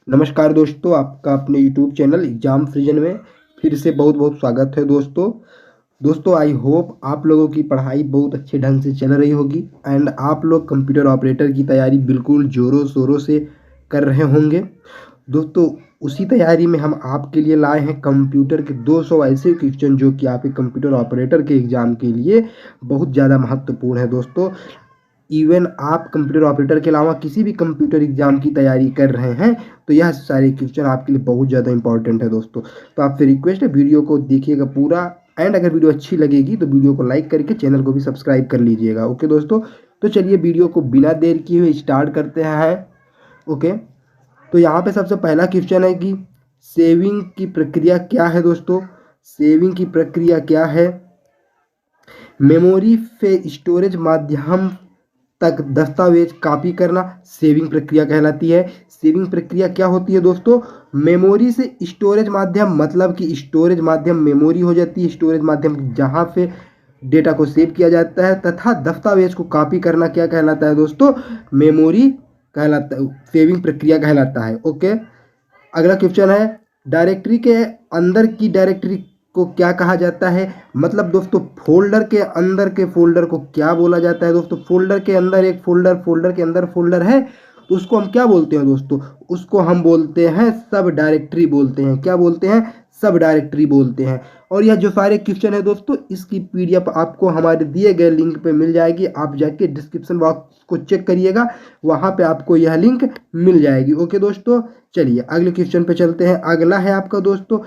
नमस्कार दोस्तों, आपका अपने YouTube चैनल एग्जाम फ्रीजन में फिर से बहुत बहुत स्वागत है। दोस्तों आई होप आप लोगों की पढ़ाई बहुत अच्छे ढंग से चल रही होगी एंड आप लोग कंप्यूटर ऑपरेटर की तैयारी बिल्कुल ज़ोरों शोरों से कर रहे होंगे। दोस्तों उसी तैयारी में हम आपके लिए लाए हैं कंप्यूटर के 200 ऐसे क्वेश्चन जो कि आपके कंप्यूटर ऑपरेटर के एग्ज़ाम के लिए बहुत ज़्यादा महत्वपूर्ण है। दोस्तों इवन आप कंप्यूटर ऑपरेटर के अलावा किसी भी कंप्यूटर एग्जाम की तैयारी कर रहे हैं तो यह सारे क्वेश्चन आपके लिए बहुत ज़्यादा इंपॉर्टेंट है। दोस्तों तो आपसे रिक्वेस्ट है, वीडियो को देखिएगा पूरा एंड अगर वीडियो अच्छी लगेगी तो वीडियो को लाइक करके चैनल को भी सब्सक्राइब कर लीजिएगा। ओके दोस्तों, तो चलिए वीडियो को बिना देर किए हुए स्टार्ट करते हैं। ओके, तो यहाँ पे सबसे पहला क्वेश्चन है कि सेविंग की प्रक्रिया क्या है। दोस्तों सेविंग की प्रक्रिया क्या है? मेमोरी से स्टोरेज माध्यम तक दस्तावेज कॉपी करना सेविंग प्रक्रिया कहलाती है। सेविंग प्रक्रिया क्या होती है दोस्तों? मेमोरी से स्टोरेज माध्यम, मतलब कि स्टोरेज माध्यम मेमोरी हो जाती है, स्टोरेज माध्यम जहाँ पे डेटा को सेव किया जाता है, तथा दस्तावेज को कॉपी करना क्या कहलाता है दोस्तों? मेमोरी कहलाता है, सेविंग प्रक्रिया कहलाता है। ओके, अगला क्वेश्चन है डायरेक्टरी के अंदर की डायरेक्टरी को क्या कहा जाता है? मतलब दोस्तों फोल्डर के अंदर के फोल्डर को क्या बोला जाता है? दोस्तों फोल्डर के अंदर एक फोल्डर, फोल्डर के अंदर फोल्डर है तो उसको हम क्या बोलते हैं दोस्तों? उसको हम बोलते हैं सब डायरेक्टरी बोलते हैं। क्या बोलते हैं? सब डायरेक्टरी बोलते हैं। और यह जो सारे क्वेश्चन है दोस्तों, इसकी पीडीएफ आपको हमारे दिए गए लिंक पे मिल जाएगी। आप जाके डिस्क्रिप्शन बॉक्स को चेक करिएगा, वहाँ पे आपको यह लिंक मिल जाएगी। ओके दोस्तों, चलिए अगले क्वेश्चन पे चलते हैं। अगला है आपका दोस्तों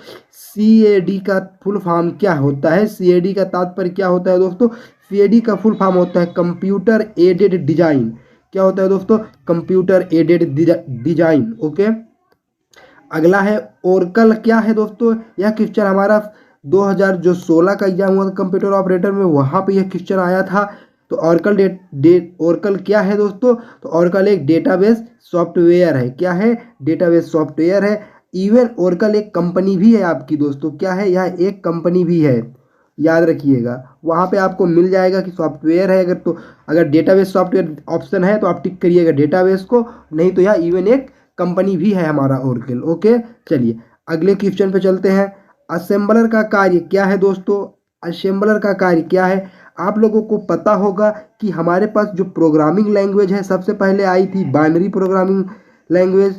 CAD का फुल फॉर्म क्या होता है? CAD का तात्पर्य क्या होता है दोस्तों? CAD का फुल फॉर्म होता है कंप्यूटर एडेड डिजाइन। क्या होता है दोस्तों? Computer aided design. ओके, अगला है ओरेकल क्या है दोस्तों? यह क्वेश्चन हमारा 2016 का एग्जाम हुआ था कंप्यूटर ऑपरेटर में, वहाँ पे यह क्वेश्चन आया था। तो ओरेकल क्या है दोस्तों? तो ओरेकल एक डेटाबेस सॉफ्टवेयर है। क्या है? डेटाबेस सॉफ्टवेयर है। इवन ओरेकल एक कंपनी भी है आपकी दोस्तों। क्या है? यह एक कंपनी भी है, याद रखिएगा। वहाँ पे आपको मिल जाएगा कि सॉफ्टवेयर है, अगर डेटाबेस सॉफ्टवेयर ऑप्शन है तो आप टिक करिएगा डेटाबेस को, नहीं तो यह इवन एक कंपनी भी है हमारा ओरेकल। ओके, चलिए अगले क्वेश्चन पे चलते हैं। असेंबलर का कार्य क्या है दोस्तों? असेंबलर का कार्य क्या है? आप लोगों को पता होगा कि हमारे पास जो प्रोग्रामिंग लैंग्वेज है, सबसे पहले आई थी binary programming language,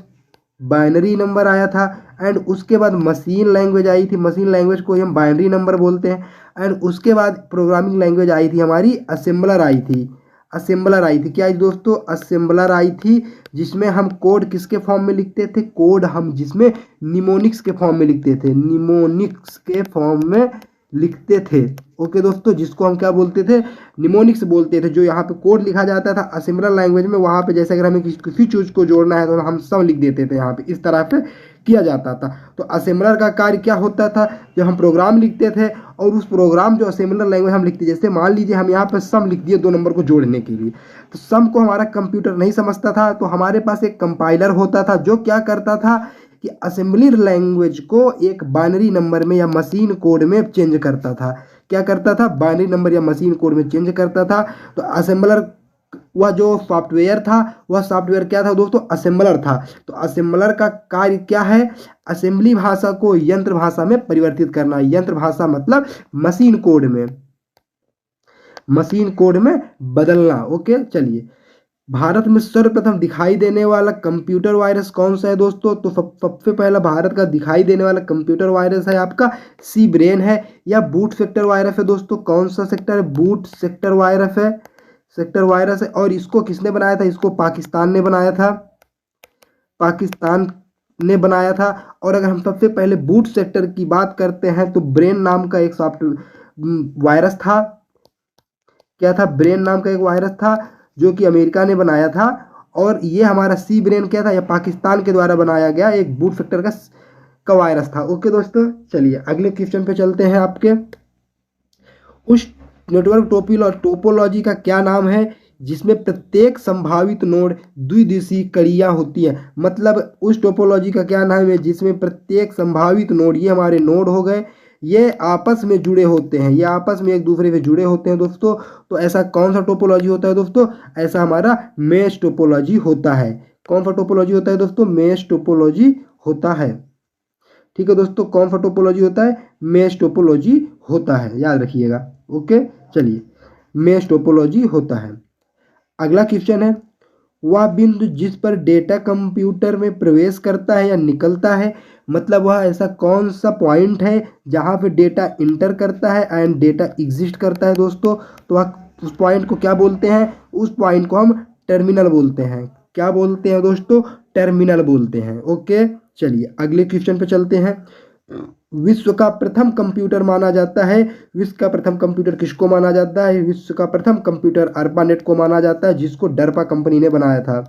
binary number आया था। एंड उसके बाद मशीन लैंग्वेज आई थी, मशीन लैंग्वेज को हम बाइनरी नंबर बोलते हैं। एंड उसके बाद प्रोग्रामिंग लैंग्वेज आई थी हमारी असेंबलर आई थी। असेंबलर आई थी। क्या आई दोस्तों? असेंबलर आई थी, जिसमें हम कोड किसके फॉर्म में लिखते थे? कोड हम जिसमें निमोनिक्स के फॉर्म में लिखते थे, निमोनिक्स के फॉर्म में लिखते थे। ओके दोस्तों, जिसको हम क्या बोलते थे? निमोनिक्स बोलते थे। जो यहाँ पे कोड लिखा जाता था असेंबलर लैंग्वेज में, वहाँ पे जैसे अगर हमें किसी चीज़ को जोड़ना है तो हम सब लिख देते थे। यहाँ पे इस तरह पे किया जाता था। तो असेंबलर का कार्य क्या होता था? जब हम प्रोग्राम लिखते थे और उस प्रोग्राम जो असेंबलर लैंग्वेज हम लिखते, जैसे मान लीजिए हम यहाँ पे सम लिख दिए 2 नंबर को जोड़ने के लिए, तो सम को हमारा कंप्यूटर नहीं समझता था, तो हमारे पास एक कंपाइलर होता था जो क्या करता था कि असेंबली लैंग्वेज को एक बाइनरी नंबर में या मशीन कोड में चेंज करता था। क्या करता था? बाइनरी नंबर या मशीन कोड में चेंज करता था। तो असेंबलर, वह जो सॉफ्टवेयर था, वह सॉफ्टवेयर क्या था दोस्तों? असेंबलर था। तो असेंबलर का कार्य क्या है? असेंबली भाषा को यंत्र भाषा में परिवर्तित करना। यंत्र भाषा मतलब मशीन कोड में, मशीन कोड में बदलना। ओके, चलिए भारत में सर्वप्रथम दिखाई देने वाला कंप्यूटर वायरस कौन सा है दोस्तों? तो सबसे पहला भारत का दिखाई देने वाला कंप्यूटर वायरस है आपका सी ब्रेन है या बूट सेक्टर वायरस है दोस्तों। कौन सा सेक्टर है? बूट सेक्टर वायरस है, सेक्टर वायरस है। और इसको किसने बनाया था? इसको पाकिस्तान ने बनाया था, पाकिस्तान ने बनाया था। और अगर हम सबसे पहले बूट सेक्टर की बात करते हैं तो ब्रेन नाम का एक सॉफ्टवेयर वायरस था। क्या था? ब्रेन नाम का एक वायरस था जो कि अमेरिका ने बनाया था। और ये हमारा सी ब्रेन क्या था? यह पाकिस्तान के द्वारा बनाया गया एक बूट फैक्टर का वायरस था। ओके दोस्तों, चलिए अगले क्वेश्चन पे चलते हैं। आपके उस नेटवर्क टोपोलॉजी का क्या नाम है जिसमें प्रत्येक संभावित नोड द्विदिशीय कड़ियाँ होती है? मतलब उस टोपोलॉजी का क्या नाम है जिसमें प्रत्येक संभावित नोड, ये हमारे नोड हो गए, ये आपस में जुड़े होते हैं, ये आपस में एक दूसरे से जुड़े होते हैं दोस्तों। तो ऐसा कौन सा टोपोलॉजी होता है दोस्तों? ऐसा हमारा मेश टोपोलॉजी होता है। कौन सा टोपोलॉजी होता है दोस्तों? मेश टोपोलॉजी होता है। ठीक है दोस्तों, कौन सा टोपोलॉजी होता है? मेश टोपोलॉजी होता है, याद रखिएगा। ओके, चलिए, मेश टोपोलॉजी होता है। अगला क्वेश्चन है, वह बिंदु जिस पर डेटा कंप्यूटर में प्रवेश करता है या निकलता है, मतलब वह ऐसा कौन सा पॉइंट है जहाँ पे डेटा इंटर करता है एंड डेटा एग्जिस्ट करता है दोस्तों, तो वह उस पॉइंट को क्या बोलते हैं? उस पॉइंट को हम टर्मिनल बोलते हैं। क्या बोलते हैं दोस्तों? टर्मिनल बोलते हैं। ओके, चलिए अगले क्वेश्चन पे चलते हैं। विश्व का प्रथम कंप्यूटर माना जाता है, विश्व का प्रथम कंप्यूटर किसको माना जाता है? विश्व का प्रथम कंप्यूटर अर्पानेट को माना जाता है, जिसको डरपा कंपनी ने बनाया था।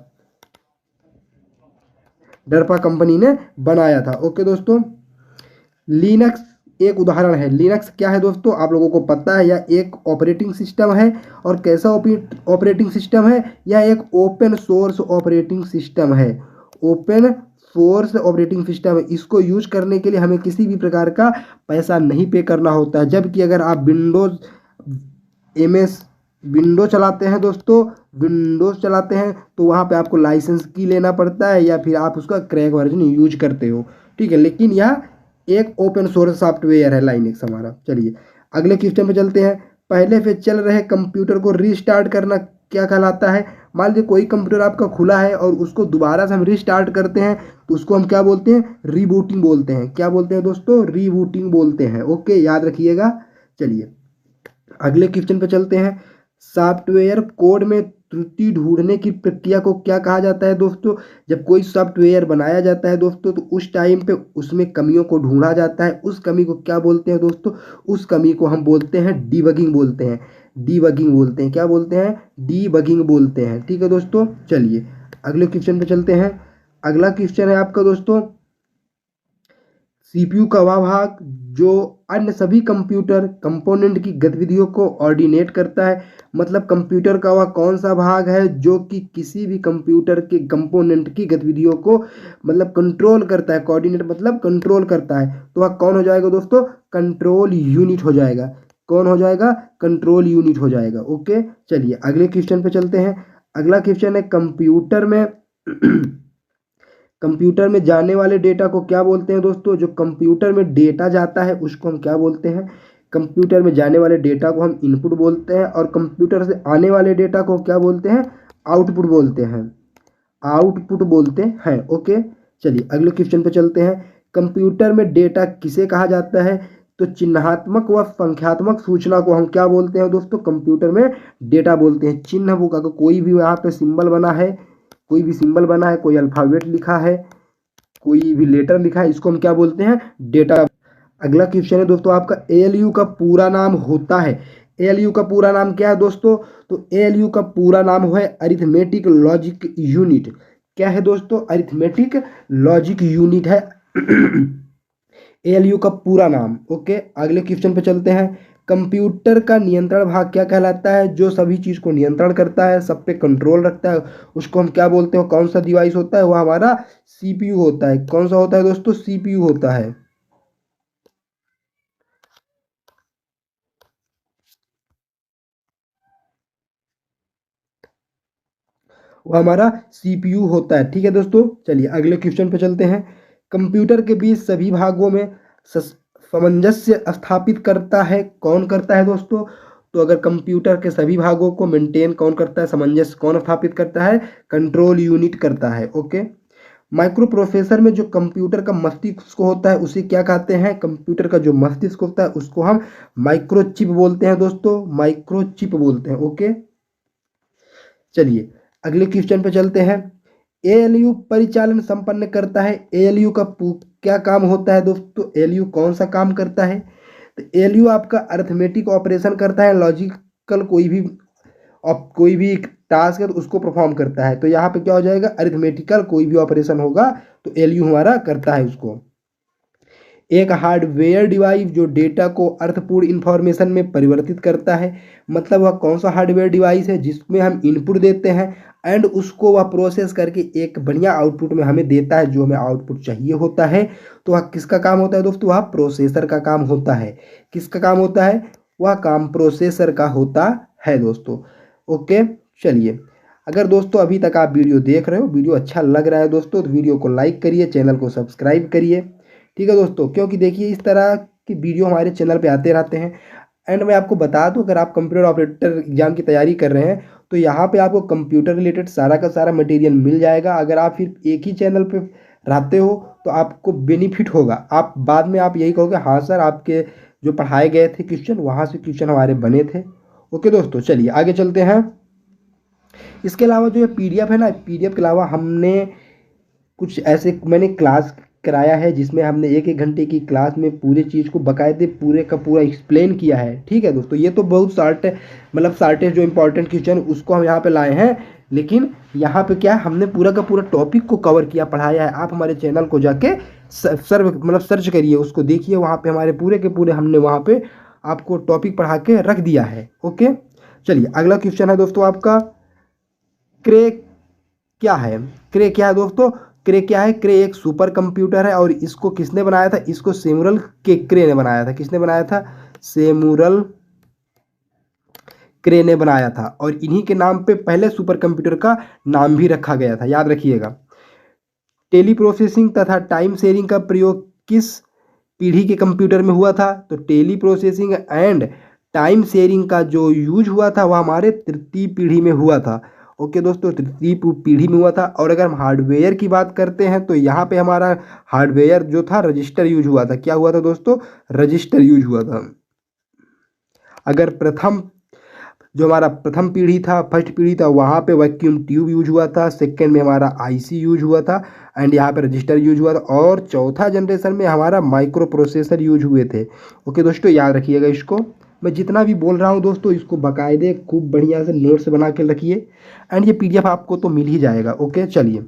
डरपा कंपनी ने बनाया था। ओके दोस्तों, लिनक्स एक उदाहरण है। लिनक्स क्या है दोस्तों? आप लोगों को पता है, यह एक ऑपरेटिंग सिस्टम है। और कैसा ऑपरेटिंग सिस्टम है? यह एक ओपन सोर्स ऑपरेटिंग सिस्टम है। ओपन सोर्स ऑपरेटिंग सिस्टम है। इसको यूज करने के लिए हमें किसी भी प्रकार का पैसा नहीं पे करना होता है। जबकि अगर आप विंडो चलाते हैं दोस्तों, विंडोज चलाते हैं, तो वहाँ पे आपको लाइसेंस की लेना पड़ता है, या फिर आप उसका क्रैक वर्जन यूज करते हो। ठीक है, लेकिन यह एक ओपन सोर्स सॉफ्टवेयर है लाइनक्स हमारा। चलिए अगले क्वेश्चन पे चलते हैं। पहले से चल रहे कंप्यूटर को रीस्टार्ट करना क्या कहलाता है? मान लीजिए कोई कंप्यूटर आपका खुला है और उसको दोबारा से हम रीस्टार्ट करते हैं, तो उसको हम क्या बोलते हैं? रीबूटिंग बोलते हैं। क्या बोलते हैं दोस्तों? रीबूटिंग बोलते हैं। ओके, याद रखिएगा। चलिए अगले क्वेश्चन पे चलते हैं। सॉफ्टवेयर कोड में त्रुटि ढूंढने की प्रक्रिया को क्या कहा जाता है दोस्तों? जब कोई सॉफ्टवेयर बनाया जाता है दोस्तों, तो उस टाइम पे उसमें कमियों को ढूंढा जाता है। उस कमी को क्या बोलते हैं दोस्तों? उस कमी को हम बोलते हैं डीबगिंग बोलते हैं। डीबगिंग बोलते हैं। क्या बोलते हैं? डीबगिंग बोलते हैं। ठीक है दोस्तों, चलिए अगले क्वेश्चन पे चलते हैं। अगला क्वेश्चन है आपका दोस्तों, सीपीयू का वह भाग जो अन्य सभी कंप्यूटर कंपोनेंट की गतिविधियों को ऑर्डिनेट करता है। मतलब कंप्यूटर का वह कौन सा भाग है जो कि किसी भी कंप्यूटर के कंपोनेंट की गतिविधियों को मतलब कंट्रोल करता है। कोऑर्डिनेट मतलब कंट्रोल करता है, तो वह कौन हो जाएगा दोस्तों? कंट्रोल यूनिट हो जाएगा। कौन हो जाएगा? कंट्रोल यूनिट हो जाएगा। ओके, चलिए अगले क्वेश्चन पे चलते हैं। अगला क्वेश्चन है, कंप्यूटर में कंप्यूटर में जाने वाले डेटा को क्या बोलते हैं दोस्तों? जो कंप्यूटर में डेटा जाता है उसको हम क्या बोलते हैं? कंप्यूटर में जाने वाले डेटा को हम इनपुट बोलते हैं, और कंप्यूटर से आने वाले डेटा को क्या बोलते हैं? आउटपुट बोलते हैं। आउटपुट बोलते हैं। ओके, चलिए अगले क्वेश्चन पे चलते हैं। कंप्यूटर में डेटा किसे कहा जाता है? तो चिन्हात्मक व संख्यात्मक सूचना को हम क्या बोलते हैं दोस्तों? कंप्यूटर में डेटा बोलते हैं। चिन्ह वो का कोई भी यहाँ पे सिंबल बना है, कोई भी सिंबल बना है, कोई अल्फाबेट लिखा है, कोई भी लेटर लिखा है, इसको हम क्या बोलते हैं? डेटा। अगला क्वेश्चन है दोस्तों आपका, एएलयू का पूरा नाम होता है। एएलयू का पूरा नाम क्या है दोस्तों? तो एएलयू का पूरा नाम है अरिथमेटिक लॉजिक यूनिट। क्या है दोस्तों? अरिथमेटिक लॉजिक यूनिट है एएलयू का पूरा नाम। ओके, अगले क्वेश्चन पे चलते हैं। कंप्यूटर का नियंत्रण भाग क्या कहलाता है? जो सभी चीज़ को नियंत्रण करता है, सब पे कंट्रोल रखता है, उसको हम क्या बोलते हैं? कौन सा डिवाइस होता है? वह हमारा सीपीयू होता है। कौन सा होता है दोस्तों? सीपीयू होता है। वो हमारा सीपीयू होता है। ठीक है दोस्तों, चलिए अगले क्वेश्चन पे चलते हैं। कंप्यूटर के बीच सभी भागों में सामंजस्य स्थापित करता है, कौन करता है दोस्तों? तो अगर कंप्यूटर के सभी भागों को मेंटेन कौन करता है, सामंजस्य कौन स्थापित करता है? कंट्रोल यूनिट करता है। ओके, माइक्रो प्रोसेसर में जो कंप्यूटर का मस्तिष्क होता है उसे क्या कहते हैं? कंप्यूटर का जो मस्तिष्क होता है उसको हम माइक्रोचिप बोलते हैं दोस्तों, माइक्रोचिप बोलते हैं। ओके, चलिए अगले क्वेश्चन पे चलते हैं। एएलयू परिचालन संपन्न करता है। एएलयू का क्या काम होता है दोस्तों? एएलयू कौन सा काम करता है? तो एएलयू आपका अर्थमेटिक ऑपरेशन करता है, लॉजिकल कोई भी टास्क है तो उसको परफॉर्म करता है। तो यहाँ पे क्या हो जाएगा? अरिथमेटिकल कोई भी ऑपरेशन होगा तो एएलयू हमारा करता है उसको। एक हार्डवेयर डिवाइस जो डेटा को अर्थपूर्ण इंफॉर्मेशन में परिवर्तित करता है। मतलब वह कौन सा हार्डवेयर डिवाइस है जिसमें हम इनपुट देते हैं एंड उसको वह प्रोसेस करके एक बढ़िया आउटपुट में हमें देता है, जो हमें आउटपुट चाहिए होता है। तो वह किसका काम होता है दोस्तों? वह प्रोसेसर का काम होता है। किसका काम होता है? वह काम प्रोसेसर का होता है दोस्तों। ओके, चलिए अगर दोस्तों अभी तक आप वीडियो देख रहे हो, वीडियो अच्छा लग रहा है दोस्तों, तो वीडियो को लाइक करिए, चैनल को सब्सक्राइब करिए। ठीक है दोस्तों, क्योंकि देखिए इस तरह की वीडियो हमारे चैनल पे आते रहते हैं। एंड मैं आपको बता दूं, अगर आप कंप्यूटर ऑपरेटर एग्जाम की तैयारी कर रहे हैं तो यहाँ पे आपको कंप्यूटर रिलेटेड सारा का सारा मटेरियल मिल जाएगा। अगर आप फिर एक ही चैनल पे रहते हो तो आपको बेनिफिट होगा। आप बाद में आप यही कहोगे हाँ सर, आपके जो पढ़ाए गए थे क्वेश्चन, वहाँ से क्वेश्चन हमारे बने थे। ओके दोस्तों, चलिए आगे चलते हैं। इसके अलावा जो ये पीडीएफ है ना, पीडीएफ के अलावा हमने कुछ ऐसे मैंने क्लास कराया है जिसमें हमने एक एक घंटे की क्लास में पूरे चीज़ को बाकायदे पूरे का पूरा एक्सप्लेन किया है। ठीक है दोस्तों, ये तो बहुत शार्टेस्ट जो इंपॉर्टेंट क्वेश्चन उसको हम यहाँ पे लाए हैं, लेकिन यहाँ पे क्या है, हमने पूरा का पूरा टॉपिक को कवर किया, पढ़ाया है। आप हमारे चैनल को जाके सर्च करिए, उसको देखिए, वहाँ पे हमारे पूरे के पूरे हमने वहाँ पे आपको टॉपिक पढ़ा के रख दिया है। ओके, चलिए अगला क्वेश्चन है दोस्तों आपका, क्रे क्या है। क्रे क्या है दोस्तों, क्रे क्या है, क्रे एक सुपर कंप्यूटर है और इसको किसने बनाया था, इसको सेमुरल के क्रे ने बनाया था। किसने बनाया था, सेमुरल क्रे ने बनाया था। और इन्हीं के नाम पे पहले सुपर कंप्यूटर का नाम भी रखा गया था, याद रखिएगा। टेली प्रोसेसिंग तथा टाइम शेयरिंग का प्रयोग किस पीढ़ी के कंप्यूटर में हुआ था, तो teleprocessing and time sharing का जो यूज हुआ था वह हमारे तृतीय पीढ़ी में हुआ था। ओके दोस्तों, तृतीय पीढ़ी में हुआ था। और अगर हम हार्डवेयर की बात करते हैं तो यहाँ पे हमारा हार्डवेयर जो था रजिस्टर यूज हुआ था। क्या हुआ था दोस्तों, रजिस्टर यूज हुआ था। अगर जो हमारा प्रथम पीढ़ी था, फर्स्ट पीढ़ी था, वहाँ पे वैक्यूम ट्यूब यूज हुआ था। सेकंड में हमारा आईसी यूज हुआ था एंड यहाँ पे रजिस्टर यूज हुआ था। और चौथा जनरेशन में हमारा माइक्रो प्रोसेसर यूज हुए थे। ओके दोस्तों, याद रखिएगा इसको। मैं जितना भी बोल रहा हूँ दोस्तों, इसको बाकायदे खूब बढ़िया से नोट्स बना के रखिए एंड ये पीडीएफ आपको तो मिल ही जाएगा। ओके, चलिए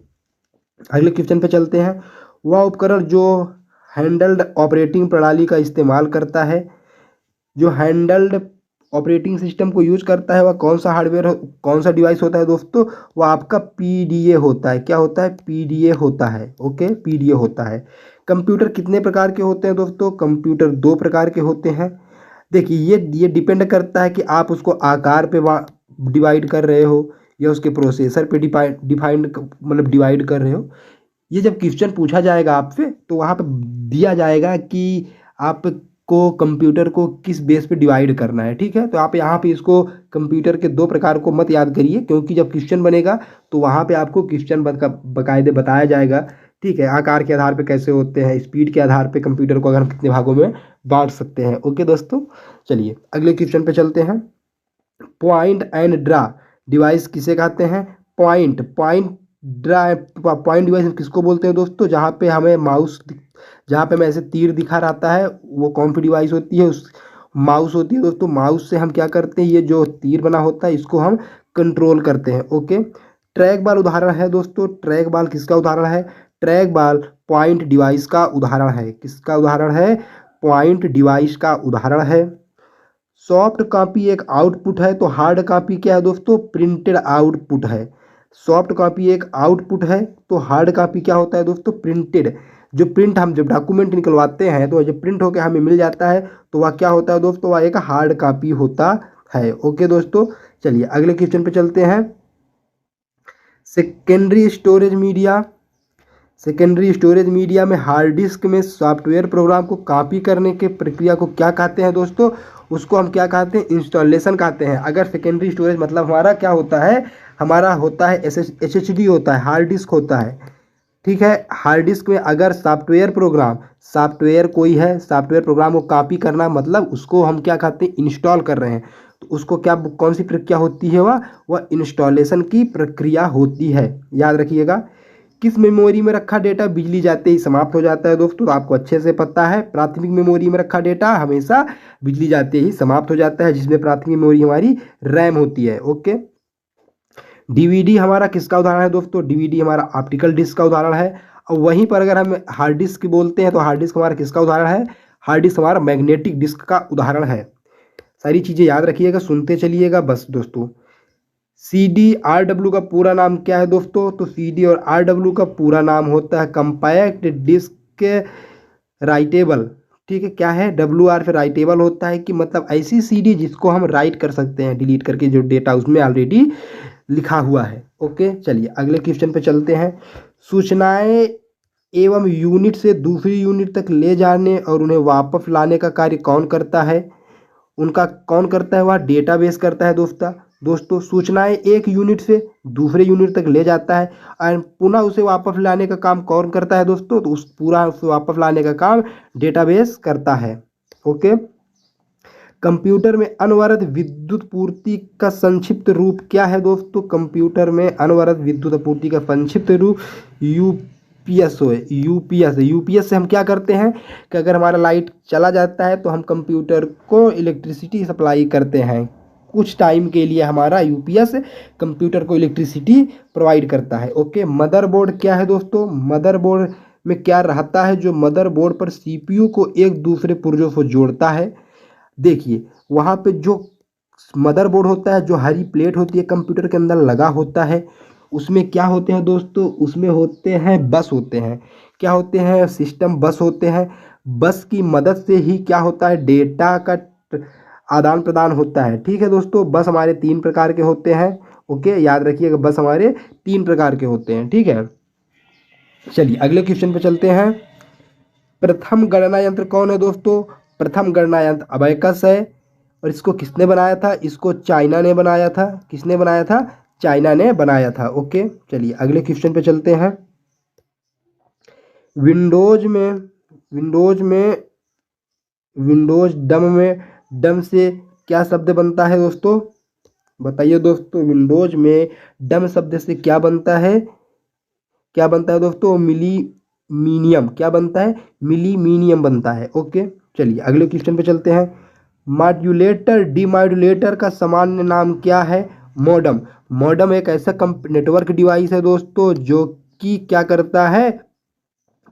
अगले क्वेश्चन पे चलते हैं। वह उपकरण जो हैंडल्ड ऑपरेटिंग प्रणाली का इस्तेमाल करता है, जो हैंडल्ड ऑपरेटिंग सिस्टम को यूज करता है, वह कौन सा हार्डवेयर कौन सा डिवाइस होता है दोस्तों, वह आपका पीडीए होता है। क्या होता है, पीडीए होता है। ओके, पीडीए होता है। कंप्यूटर कितने प्रकार के होते हैं दोस्तों, कंप्यूटर 2 प्रकार के होते हैं। देखिए ये डिपेंड करता है कि आप उसको आकार पे डिवाइड कर रहे हो या उसके प्रोसेसर पे डिवाइड कर रहे हो। ये जब क्वेश्चन पूछा जाएगा आपसे तो वहाँ पे दिया जाएगा कि आपको कंप्यूटर को किस बेस पे डिवाइड करना है। ठीक है, तो आप यहाँ पे इसको कंप्यूटर के 2 प्रकार को मत याद करिए, क्योंकि जब क्वेश्चन बनेगा तो वहाँ पे आपको क्वेश्चन बकायदे बताया जाएगा। ठीक है, आकार के आधार पे कैसे होते हैं, स्पीड के आधार पे कंप्यूटर को अगर हम कितने भागों में बांट सकते हैं। ओके दोस्तों, चलिए अगले क्वेश्चन पे चलते हैं। पॉइंट एंड ड्रा डिवाइस किसे कहते हैं, पॉइंट ड्रा पॉइंट डिवाइस हम किसको बोलते हैं दोस्तों, जहाँ पे हमें जहाँ पे हमें ऐसे तीर दिखा रहता है वो कौन सी डिवाइस होती है, उस माउस होती है दोस्तों। माउस से हम क्या करते हैं, ये जो तीर बना होता है इसको हम कंट्रोल करते हैं। ओके, ट्रैक बॉल उदाहरण है दोस्तों, ट्रैक बॉल किसका उदाहरण है, ट्रैक बॉल पॉइंट डिवाइस का उदाहरण है। किसका उदाहरण है, पॉइंट डिवाइस का उदाहरण है। सॉफ्ट कॉपी एक आउटपुट है, तो हार्ड कॉपी क्या है दोस्तों, प्रिंटेड आउटपुट है। सॉफ्ट कॉपी एक आउटपुट है, तो हार्ड कॉपी क्या होता है दोस्तों, प्रिंटेड। जो प्रिंट हम जब डॉक्यूमेंट निकलवाते हैं तो जब प्रिंट होकर हमें मिल जाता है तो वह क्या होता है दोस्तों, वह एक हार्ड कॉपी होता है। ओके दोस्तों, चलिए अगले क्वेश्चन पे चलते हैं। Secondary storage media, secondary storage media में हार्ड डिस्क में सॉफ्टवेयर प्रोग्राम को कॉपी करने के प्रक्रिया को क्या कहते हैं दोस्तों, उसको हम क्या कहते हैं, इंस्टॉलेशन कहते हैं। अगर सेकेंडरी स्टोरेज मतलब हमारा क्या होता है, हमारा होता है एसएसडी होता है, हार्ड डिस्क होता है। ठीक है, हार्ड डिस्क में अगर सॉफ्टवेयर प्रोग्राम को कॉपी करना मतलब उसको हम क्या कहते हैं, इंस्टॉल कर रहे हैं, तो उसको क्या कौन सी प्रक्रिया होती है, वह इंस्टॉलेशन की प्रक्रिया होती है। याद रखिएगा। किस मेमोरी में रखा डेटा बिजली जाते ही समाप्त हो जाता है दोस्तों, तो आपको अच्छे से पता है, प्राथमिक मेमोरी में रखा डेटा हमेशा बिजली जाते ही समाप्त हो जाता है, जिसमें प्राथमिक मेमोरी हमारी रैम होती है। ओके, डीवीडी हमारा किसका उदाहरण है दोस्तों, डीवीडी हमारा ऑप्टिकल डिस्क का उदाहरण है। और वहीं पर अगर हम हार्ड डिस्क बोलते हैं तो हार्ड डिस्क हमारा किसका उदाहरण है, हार्ड डिस्क हमारा मैग्नेटिक डिस्क का उदाहरण है। सारी चीज़ें याद रखिएगा, सुनते चलिएगा बस दोस्तों। CDRW का पूरा नाम क्या है दोस्तों, तो CD और RW का पूरा नाम होता है कंपैक्ट डिस्क राइटेबल। ठीक है, क्या है, WR फिर राइटेबल होता है कि मतलब ऐसी CD जिसको हम राइट कर सकते हैं, डिलीट करके जो डेटा उसमें ऑलरेडी लिखा हुआ है। ओके, चलिए अगले क्वेश्चन पे चलते हैं। सूचनाएं एवं यूनिट से दूसरी यूनिट तक ले जाने और उन्हें वापस लाने का कार्य कौन करता है? उनका कौन करता है? वह डेटाबेस करता है दोस्तों सूचनाएं एक यूनिट से दूसरे यूनिट तक ले जाता है और पुनः उसे वापस लाने का काम कौन करता है दोस्तों? तो उस पूरा उसे वापस लाने का काम डेटाबेस करता है। ओके, कंप्यूटर में अनवरत विद्युत पूर्ति का संक्षिप्त रूप क्या है दोस्तों? कंप्यूटर में अनवरत विद्युत आपूर्ति का संक्षिप्त रूप यूपीएस है। यूपीएस से हम क्या करते हैं कि अगर हमारा लाइट चला जाता है तो हम कंप्यूटर को इलेक्ट्रिसिटी सप्लाई करते हैं। कुछ टाइम के लिए हमारा यूपीएस कंप्यूटर को इलेक्ट्रिसिटी प्रोवाइड करता है। ओके, मदरबोर्ड क्या है दोस्तों? मदरबोर्ड में क्या रहता है? जो मदरबोर्ड पर सीपीयू को एक दूसरे पुर्जों से जोड़ता है। देखिए वहाँ पे जो मदरबोर्ड होता है, जो हरी प्लेट होती है कंप्यूटर के अंदर लगा होता है, उसमें क्या होते हैं दोस्तों? उसमें होते हैं बस होते हैं। क्या होते हैं? सिस्टम बस होते हैं। बस की मदद से ही क्या होता है? डेटा का आदान प्रदान होता है। ठीक है दोस्तों, बस हमारे 3 प्रकार के होते हैं। ओके, याद रखिएगा बस हमारे 3 प्रकार के होते हैं। ठीक है, चलिए अगले क्वेश्चन पे चलते हैं। प्रथम गणना यंत्र कौन है दोस्तों? प्रथम गणना यंत्र अबैकस है। और इसको किसने बनाया था? इसको चाइना ने बनाया था। किसने बनाया था? चाइना ने बनाया था। ओके, चलिए अगले क्वेश्चन पे चलते हैं। विंडोज में विंडोज में विंडोज डम से क्या शब्द बनता है दोस्तों? बताइए दोस्तों, विंडोज में डम शब्द से क्या बनता है? क्या बनता है दोस्तों? मिलीमीनियम। क्या बनता है? मिलीमीनियम बनता है। ओके, चलिए अगले क्वेश्चन पे चलते हैं। मॉड्यूलेटर डीमॉड्यूलेटर का सामान्य नाम क्या है? मॉडम। मॉडम एक ऐसा नेटवर्क डिवाइस है दोस्तों जो कि क्या करता है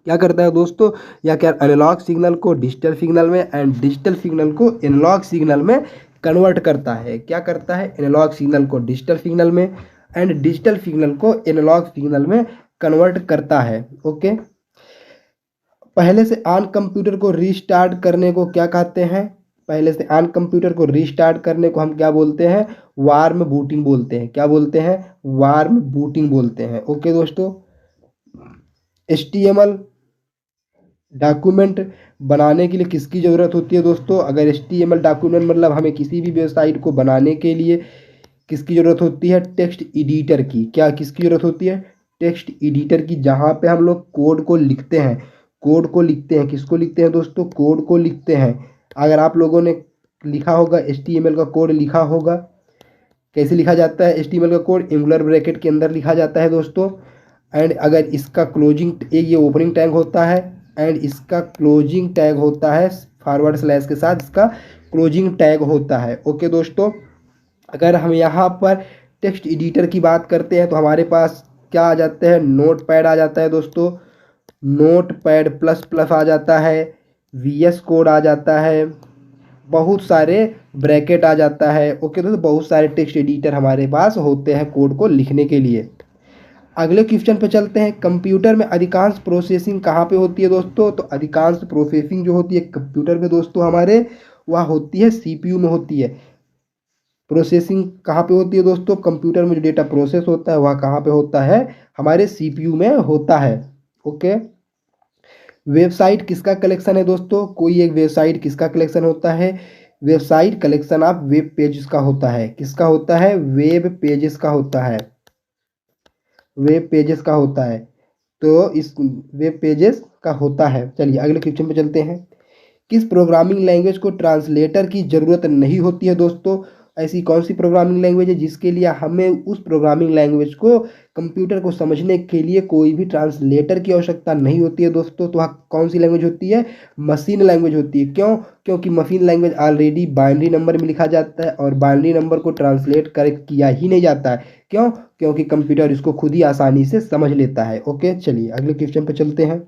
दोस्तों? या क्या एनालॉग सिग्नल को डिजिटल सिग्नल में एंड डिजिटल सिग्नल को एनालॉग सिग्नल में कन्वर्ट करता है। क्या करता है? एनालॉग सिग्नल को डिजिटल सिग्नल में एंड डिजिटल सिग्नल को एनालॉग सिग्नल में कन्वर्ट करता है। ओके, पहले से ऑन कंप्यूटर को रीस्टार्ट करने को क्या कहते हैं? पहले से ऑन कंप्यूटर को रीस्टार्ट करने को हम क्या बोलते हैं? वार्म बूटिंग बोलते हैं। क्या बोलते हैं? वार्म बूटिंग बोलते हैं। ओके दोस्तों, HTML डॉक्यूमेंट बनाने के लिए किसकी ज़रूरत होती है दोस्तों? अगर HTML डॉक्यूमेंट मतलब हमें किसी भी वेबसाइट को बनाने के लिए किसकी ज़रूरत होती है? टेक्स्ट एडिटर की। क्या किसकी ज़रूरत होती है? टेक्स्ट एडिटर की, जहाँ पे हम लोग कोड को लिखते हैं। कोड को लिखते हैं, किसको लिखते हैं दोस्तों? कोड को लिखते हैं। अगर आप लोगों ने लिखा होगा HTML का कोड लिखा होगा, कैसे लिखा जाता है HTML का कोड? एंगुलर ब्रैकेट के अंदर लिखा जाता है दोस्तों। एंड अगर इसका क्लोजिंग ये ओपनिंग टैग होता है एंड इसका क्लोजिंग टैग होता है फॉरवर्ड स्लैश के साथ, इसका क्लोजिंग टैग होता है। ओके दोस्तों, अगर हम यहाँ पर टेक्स्ट एडिटर की बात करते हैं तो हमारे पास क्या आ जाता है? नोट पैड आ जाता है दोस्तों। नोट पैड प्लस प्लस आ जाता है। VS कोड आ जाता है। बहुत सारे ब्रैकेट आ जाता है। ओके दोस्तों, बहुत सारे टेक्स्ट एडिटर हमारे पास होते हैं कोड को लिखने के लिए। अगले क्वेश्चन पे चलते हैं। कंप्यूटर में अधिकांश प्रोसेसिंग कहाँ पे होती है दोस्तों? तो अधिकांश प्रोसेसिंग जो होती है कंप्यूटर में दोस्तों हमारे, वह होती है CPU में होती है। प्रोसेसिंग कहाँ पे होती है दोस्तों? कंप्यूटर में जो डेटा प्रोसेस होता है वह कहाँ पे होता है? हमारे CPU में होता है। ओके, वेबसाइट किसका कलेक्शन है दोस्तों? कोई एक वेबसाइट किसका कलेक्शन होता है? Website collection of web pages का होता है। किसका होता है? वेब पेजेस का होता है। वेब पेजेस का होता है। तो इस वेब पेजेस का होता है। चलिए अगले क्वेश्चन पे चलते हैं। किस प्रोग्रामिंग लैंग्वेज को ट्रांसलेटर की ज़रूरत नहीं होती है दोस्तों? ऐसी कौन सी प्रोग्रामिंग लैंग्वेज है जिसके लिए हमें उस प्रोग्रामिंग लैंग्वेज को कंप्यूटर को समझने के लिए कोई भी ट्रांसलेटर की आवश्यकता नहीं होती है दोस्तों? तो वह कौन सी लैंग्वेज होती है? मशीन लैंग्वेज होती है। क्यों? क्योंकि machine language already binary number में लिखा जाता है और बाइनरी नंबर को ट्रांसलेट कर किया ही नहीं जाता है। क्यों? क्योंकि कंप्यूटर इसको खुद ही आसानी से समझ लेता है। ओके, चलिए अगले क्वेश्चन पे चलते हैं।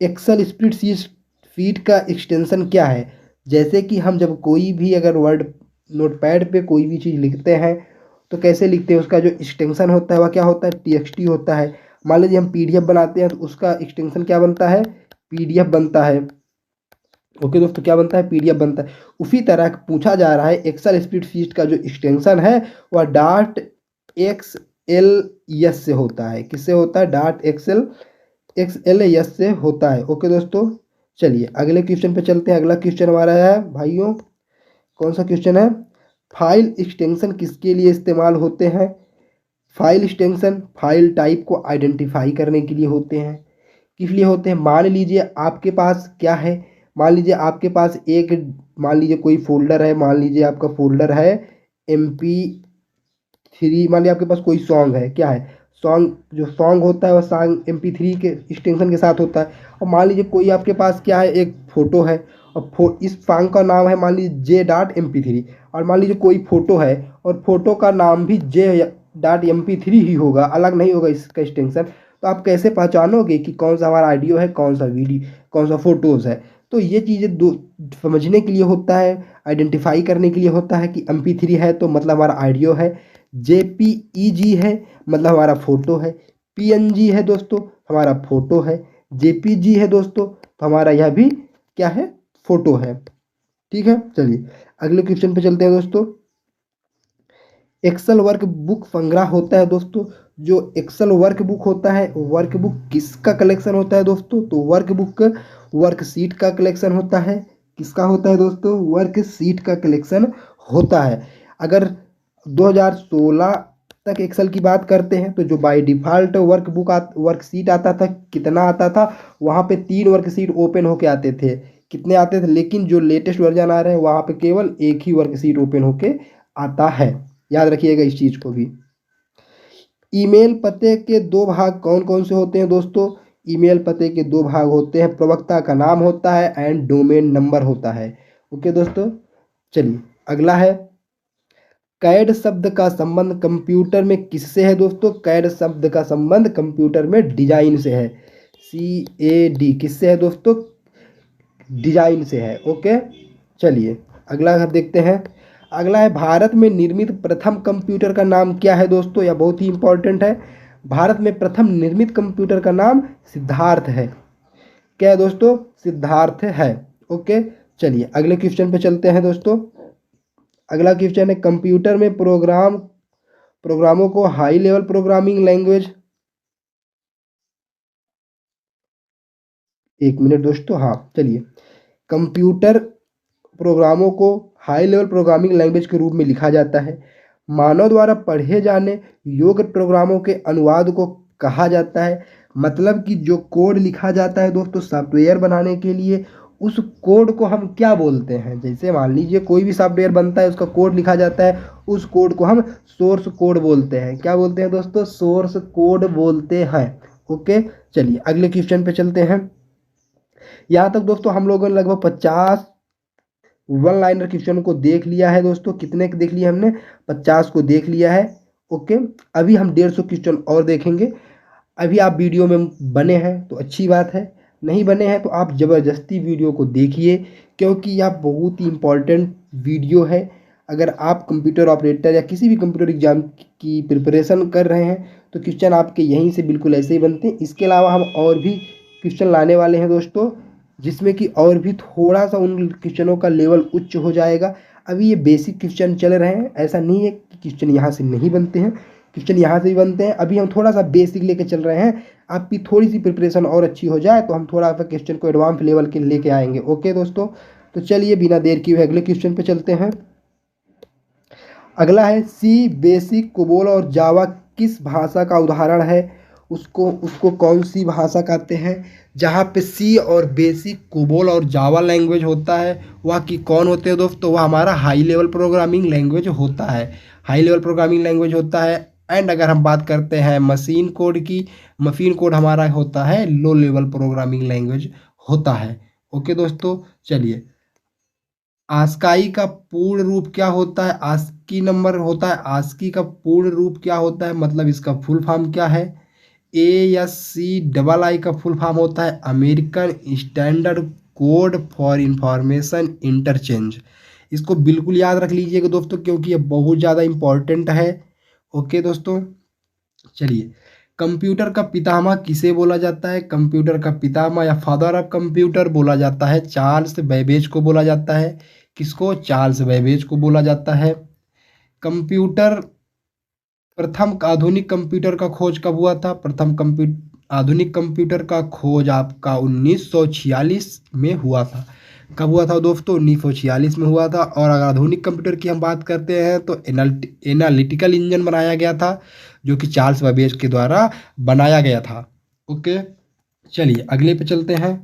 एक्सेल स्प्रेडशीट का एक्सटेंशन क्या है? जैसे कि हम जब कोई भी अगर वर्ड नोटपैड पे कोई भी चीज़ लिखते हैं तो कैसे लिखते हैं? उसका जो एक्सटेंशन होता है वह क्या होता है? TXT होता है। मान लीजिए हम PDF बनाते हैं तो उसका एक्सटेंशन क्या बनता है? PDF बनता है। ओके दोस्तों, क्या बनता है? PDF बनता है। उसी तरह पूछा जा रहा है एक्सेल स्प्रेडशीट का जो एक्सटेंशन है वह XLS से होता है। किससे होता है? XLS से होता है। ओके दोस्तों, चलिए अगले क्वेश्चन पे चलते हैं। अगला क्वेश्चन हमारा है भाइयों, कौन सा क्वेश्चन है? फाइल एक्सटेंशन किसके लिए इस्तेमाल होते हैं? फाइल एक्सटेंशन फाइल टाइप को आइडेंटिफाई करने के लिए होते हैं। किस लिए होते हैं? मान लीजिए आपके पास क्या है, मान लीजिए आपके पास एक, मान लीजिए कोई फोल्डर है, मान लीजिए आपका फोल्डर है MP3, मान लीजिए आपके पास कोई सॉन्ग है, क्या है सॉन्ग, जो सॉन्ग होता है वो सॉन्ग MP3 के एक्सटेंशन के साथ होता है। और मान लीजिए कोई आपके पास क्या है, एक फ़ोटो है और इस सॉन्ग का नाम है मान लीजिए J.MP3, और मान लीजिए कोई फ़ोटो है और फोटो का नाम भी J.MP3 ही होगा, अलग नहीं होगा इसका एक्सटेंशन। तो आप कैसे पहचानोगे कि कौन सा हमारा ऑडियो है, कौन सा वीडियो, कौन सा फोटोज़ है? तो ये चीज़ें दो समझने के लिए होता है, आइडेंटिफाई करने के लिए होता है कि MP3 है तो मतलब हमारा ऑडियो है, JPEG है मतलब हमारा फ़ोटो है, PNG है दोस्तों हमारा फ़ोटो है, JPG है दोस्तों तो हमारा यह भी क्या है, फ़ोटो है। ठीक है, चलिए अगले क्वेश्चन पे चलते हैं दोस्तों। एक्सेल वर्क बुक संग्रह होता है दोस्तों। जो एक्सेल वर्क बुक होता है, वर्क बुक किसका कलेक्शन होता है दोस्तों? तो वर्क बुक वर्कशीट का कलेक्शन होता है। किसका होता है दोस्तों? वर्कशीट का कलेक्शन होता है। अगर 2016 तक एक्सेल की बात करते हैं तो जो बाय डिफ़ॉल्ट वर्कशीट आता था, कितना आता था? वहाँ पे 3 वर्कशीट ओपन होके आते थे। कितने आते थे? लेकिन जो लेटेस्ट वर्जन आ रहे हैं वहाँ पे केवल एक ही वर्कशीट ओपन होके आता है। याद रखिएगा इस चीज़ को भी। ईमेल पते के 2 भाग कौन कौन से होते हैं दोस्तों? ईमेल पते के 2 भाग होते हैं, प्रवक्ता का नाम होता है एंड डोमेन नंबर होता है। ओके दोस्तों, चलिए अगला है, कैड शब्द का संबंध कंप्यूटर में किससे है दोस्तों? कैड शब्द का संबंध कंप्यूटर में डिजाइन से है। CAD किससे है दोस्तों? डिजाइन से है। ओके, चलिए अगला देखते हैं। अगला है, भारत में निर्मित प्रथम कंप्यूटर का नाम क्या है दोस्तों? यह बहुत ही इंपॉर्टेंट है। भारत में प्रथम निर्मित कंप्यूटर का नाम सिद्धार्थ है। क्या है दोस्तों? सिद्धार्थ है। ओके, चलिए अगले क्वेश्चन पे चलते हैं दोस्तों। अगला क्वेश्चन है, कंप्यूटर में प्रोग्रामों को हाई लेवल प्रोग्रामिंग लैंग्वेज, एक मिनट दोस्तों, हाँ चलिए, कंप्यूटर प्रोग्रामों को हाई लेवल प्रोग्रामिंग लैंग्वेज के रूप में लिखा जाता है। मानव द्वारा पढ़े जाने योग्य प्रोग्रामों के अनुवाद को कहा जाता है। मतलब कि जो कोड लिखा जाता है दोस्तों सॉफ्टवेयर बनाने के लिए, उस कोड को हम क्या बोलते हैं? जैसे मान लीजिए कोई भी सॉफ्टवेयर बनता है, उसका कोड लिखा जाता है, उस कोड को हम सोर्स कोड बोलते हैं। क्या बोलते हैं दोस्तों? सोर्स कोड बोलते हैं। ओके, चलिए अगले क्वेश्चन पे चलते हैं। यहाँ तक दोस्तों हम लोगों ने लगभग 50 वन लाइनर क्वेश्चन को देख लिया है दोस्तों। कितने देख लिया हमने? 50 को देख लिया है। ओके, अभी हम 150 क्वेश्चन और देखेंगे। अभी आप वीडियो में बने हैं तो अच्छी बात है, नहीं बने हैं तो आप ज़बरदस्ती वीडियो को देखिए, क्योंकि यह बहुत ही इम्पॉर्टेंट वीडियो है। अगर आप कंप्यूटर ऑपरेटर या किसी भी कंप्यूटर एग्जाम की प्रिपरेशन कर रहे हैं तो क्वेश्चन आपके यहीं से बिल्कुल ऐसे ही बनते हैं। इसके अलावा हम और भी क्वेश्चन लाने वाले हैं दोस्तों, जिसमें कि और भी थोड़ा सा उन क्वेश्चनों का लेवल उच्च हो जाएगा। अभी ये बेसिक क्वेश्चन चल रहे हैं, ऐसा नहीं है कि क्वेश्चन यहाँ से नहीं बनते हैं, क्वेश्चन यहाँ से भी बनते हैं। अभी हम थोड़ा सा बेसिक लेके चल रहे हैं, आपकी थोड़ी सी प्रिपरेशन और अच्छी हो जाए तो हम थोड़ा सा क्वेश्चन को एडवांस लेवल के लेके आएंगे। ओके दोस्तों, तो चलिए बिना देर किए अगले क्वेश्चन पे चलते हैं। अगला है, सी, बेसिक, कोबोल और जावा किस भाषा का उदाहरण है? उसको उसको कौन सी भाषा कहते हैं? जहाँ पे सी और बेसिक, कोबोल और जावा लैंग्वेज होता है वह की कौन होते हैं दोस्तों? वह हमारा हाई लेवल प्रोग्रामिंग लैंग्वेज होता है। हाई लेवल प्रोग्रामिंग लैंग्वेज होता है। एंड अगर हम बात करते हैं मशीन कोड की, मशीन कोड हमारा होता है लो लेवल प्रोग्रामिंग लैंग्वेज होता है। ओके दोस्तों, चलिए आस्काई का पूर्ण रूप क्या होता है? आस्की नंबर होता है। आस्की का पूर्ण रूप क्या होता है, मतलब इसका फुल फॉर्म क्या है? ASCII का फुल फॉर्म होता है American standard code for information interchange. इसको बिल्कुल याद रख लीजिएगा दोस्तों, क्योंकि ये बहुत ज़्यादा इम्पॉर्टेंट है। ओके दोस्तों, चलिए कंप्यूटर का पितामह किसे बोला जाता है? कंप्यूटर का पितामह या फादर ऑफ कंप्यूटर बोला जाता है चार्ल्स बैबेज को बोला जाता है। किसको? चार्ल्स बैबेज को बोला जाता है। कंप्यूटर प्रथम आधुनिक कंप्यूटर का खोज कब हुआ था? आधुनिक कंप्यूटर का खोज आपका 1946 में हुआ था। कब हुआ था दोस्तों? 1946 में हुआ था। और अगर आधुनिक कंप्यूटर की हम बात करते हैं तो एनालिटिकल इंजन बनाया गया था, जो कि चार्ल्स बेबेज के द्वारा बनाया गया था। ओके, चलिए अगले पे चलते हैं।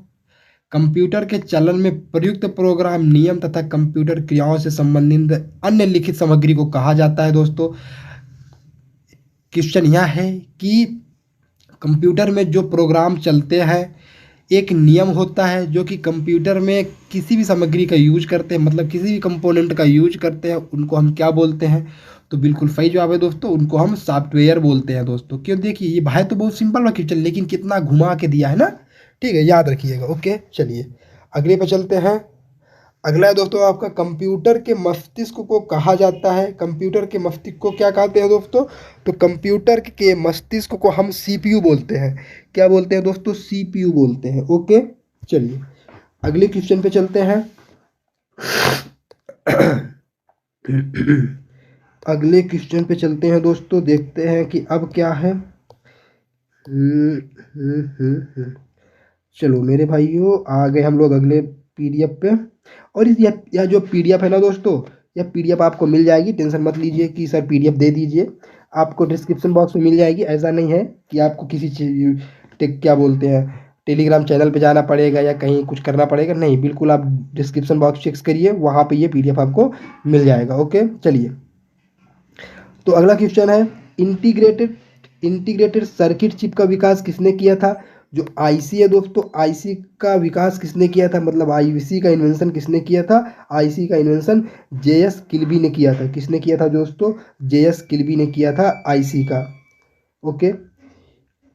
कंप्यूटर के चलन में प्रयुक्त प्रोग्राम, नियम तथा कंप्यूटर क्रियाओं से संबंधित अन्य लिखित सामग्री को कहा जाता है दोस्तों। क्वेश्चन यह है कि कंप्यूटर में जो प्रोग्राम चलते हैं, एक नियम होता है जो कि कंप्यूटर में किसी भी सामग्री का यूज करते हैं, मतलब किसी भी कंपोनेंट का यूज करते हैं, उनको हम क्या बोलते हैं? तो बिल्कुल सही जवाब है दोस्तों, उनको हम सॉफ्टवेयर बोलते हैं दोस्तों। क्यों? देखिए ये भाई तो बहुत सिंपल क्वेश्चन, लेकिन कितना घुमा के दिया है ना। ठीक है, याद रखिएगा। ओके, चलिए अगले पे चलते हैं। अगला है दोस्तों आपका, कंप्यूटर के मस्तिष्क को कहा जाता है। कंप्यूटर के मस्तिष्क को क्या कहते हैं दोस्तों? तो कंप्यूटर के मस्तिष्क को हम सीपीयू बोलते हैं। क्या बोलते हैं दोस्तों? सीपीयू बोलते हैं। ओके, चलिए अगले क्वेश्चन पे चलते हैं। अगले क्वेश्चन पे चलते हैं दोस्तों, देखते हैं कि अब क्या है। चलो मेरे भाइयों, आ गए हम लोग अगले पीडीएफ पे। और यह जो पीडीएफ है ना दोस्तों, यह पीडीएफ आपको मिल जाएगी। टेंशन मत लीजिए कि सर पीडीएफ दे दीजिए, आपको डिस्क्रिप्शन बॉक्स में मिल जाएगी। ऐसा नहीं है कि आपको किसी क्या बोलते हैं, टेलीग्राम चैनल पे जाना पड़ेगा या कहीं कुछ करना पड़ेगा। नहीं, बिल्कुल आप डिस्क्रिप्शन बॉक्स चेक करिए, वहाँ पे ये पीडीएफ आपको मिल जाएगा। ओके, चलिए तो अगला क्वेश्चन है, इंटीग्रेटेड इंटीग्रेटेड सर्किट चिप का विकास किसने किया था? जो आईसी है दोस्तों, आईसी का विकास किसने किया था, मतलब आईसी का इन्वेंशन किसने किया था? आईसी का इन्वेंशन जेएस किल्बी ने किया था। किसने किया था दोस्तों? जेएस किल्बी ने किया था आईसी का। ओके,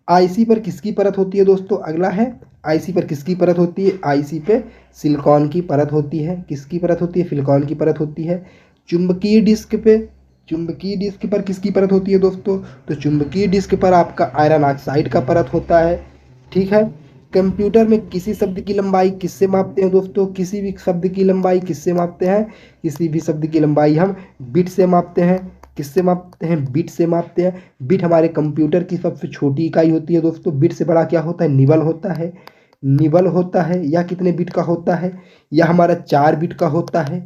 आईसी पर किसकी परत होती है दोस्तों? अगला है, आईसी पर किसकी परत होती है? आईसी पे सिलिकॉन की परत होती है। किसकी परत होती है? सिलिकॉन की परत होती है। चुंबकीय डिस्क पे, चुंबकीय डिस्क पर किसकी परत होती है दोस्तों? तो चुंबकीय डिस्क पर आपका आयरन ऑक्साइड का परत होता है। ठीक है, कंप्यूटर में किसी शब्द की लंबाई किससे मापते हैं दोस्तों? किसी भी शब्द की लंबाई किससे मापते हैं? किसी भी शब्द की लंबाई हम बिट से मापते हैं। किससे मापते हैं? बिट से मापते हैं। बिट हमारे कंप्यूटर की सबसे छोटी इकाई होती है दोस्तों। बिट से बड़ा क्या होता है? निबल होता है। निबल होता है। यह कितने बिट का होता है? यह हमारा 4 बिट का होता है।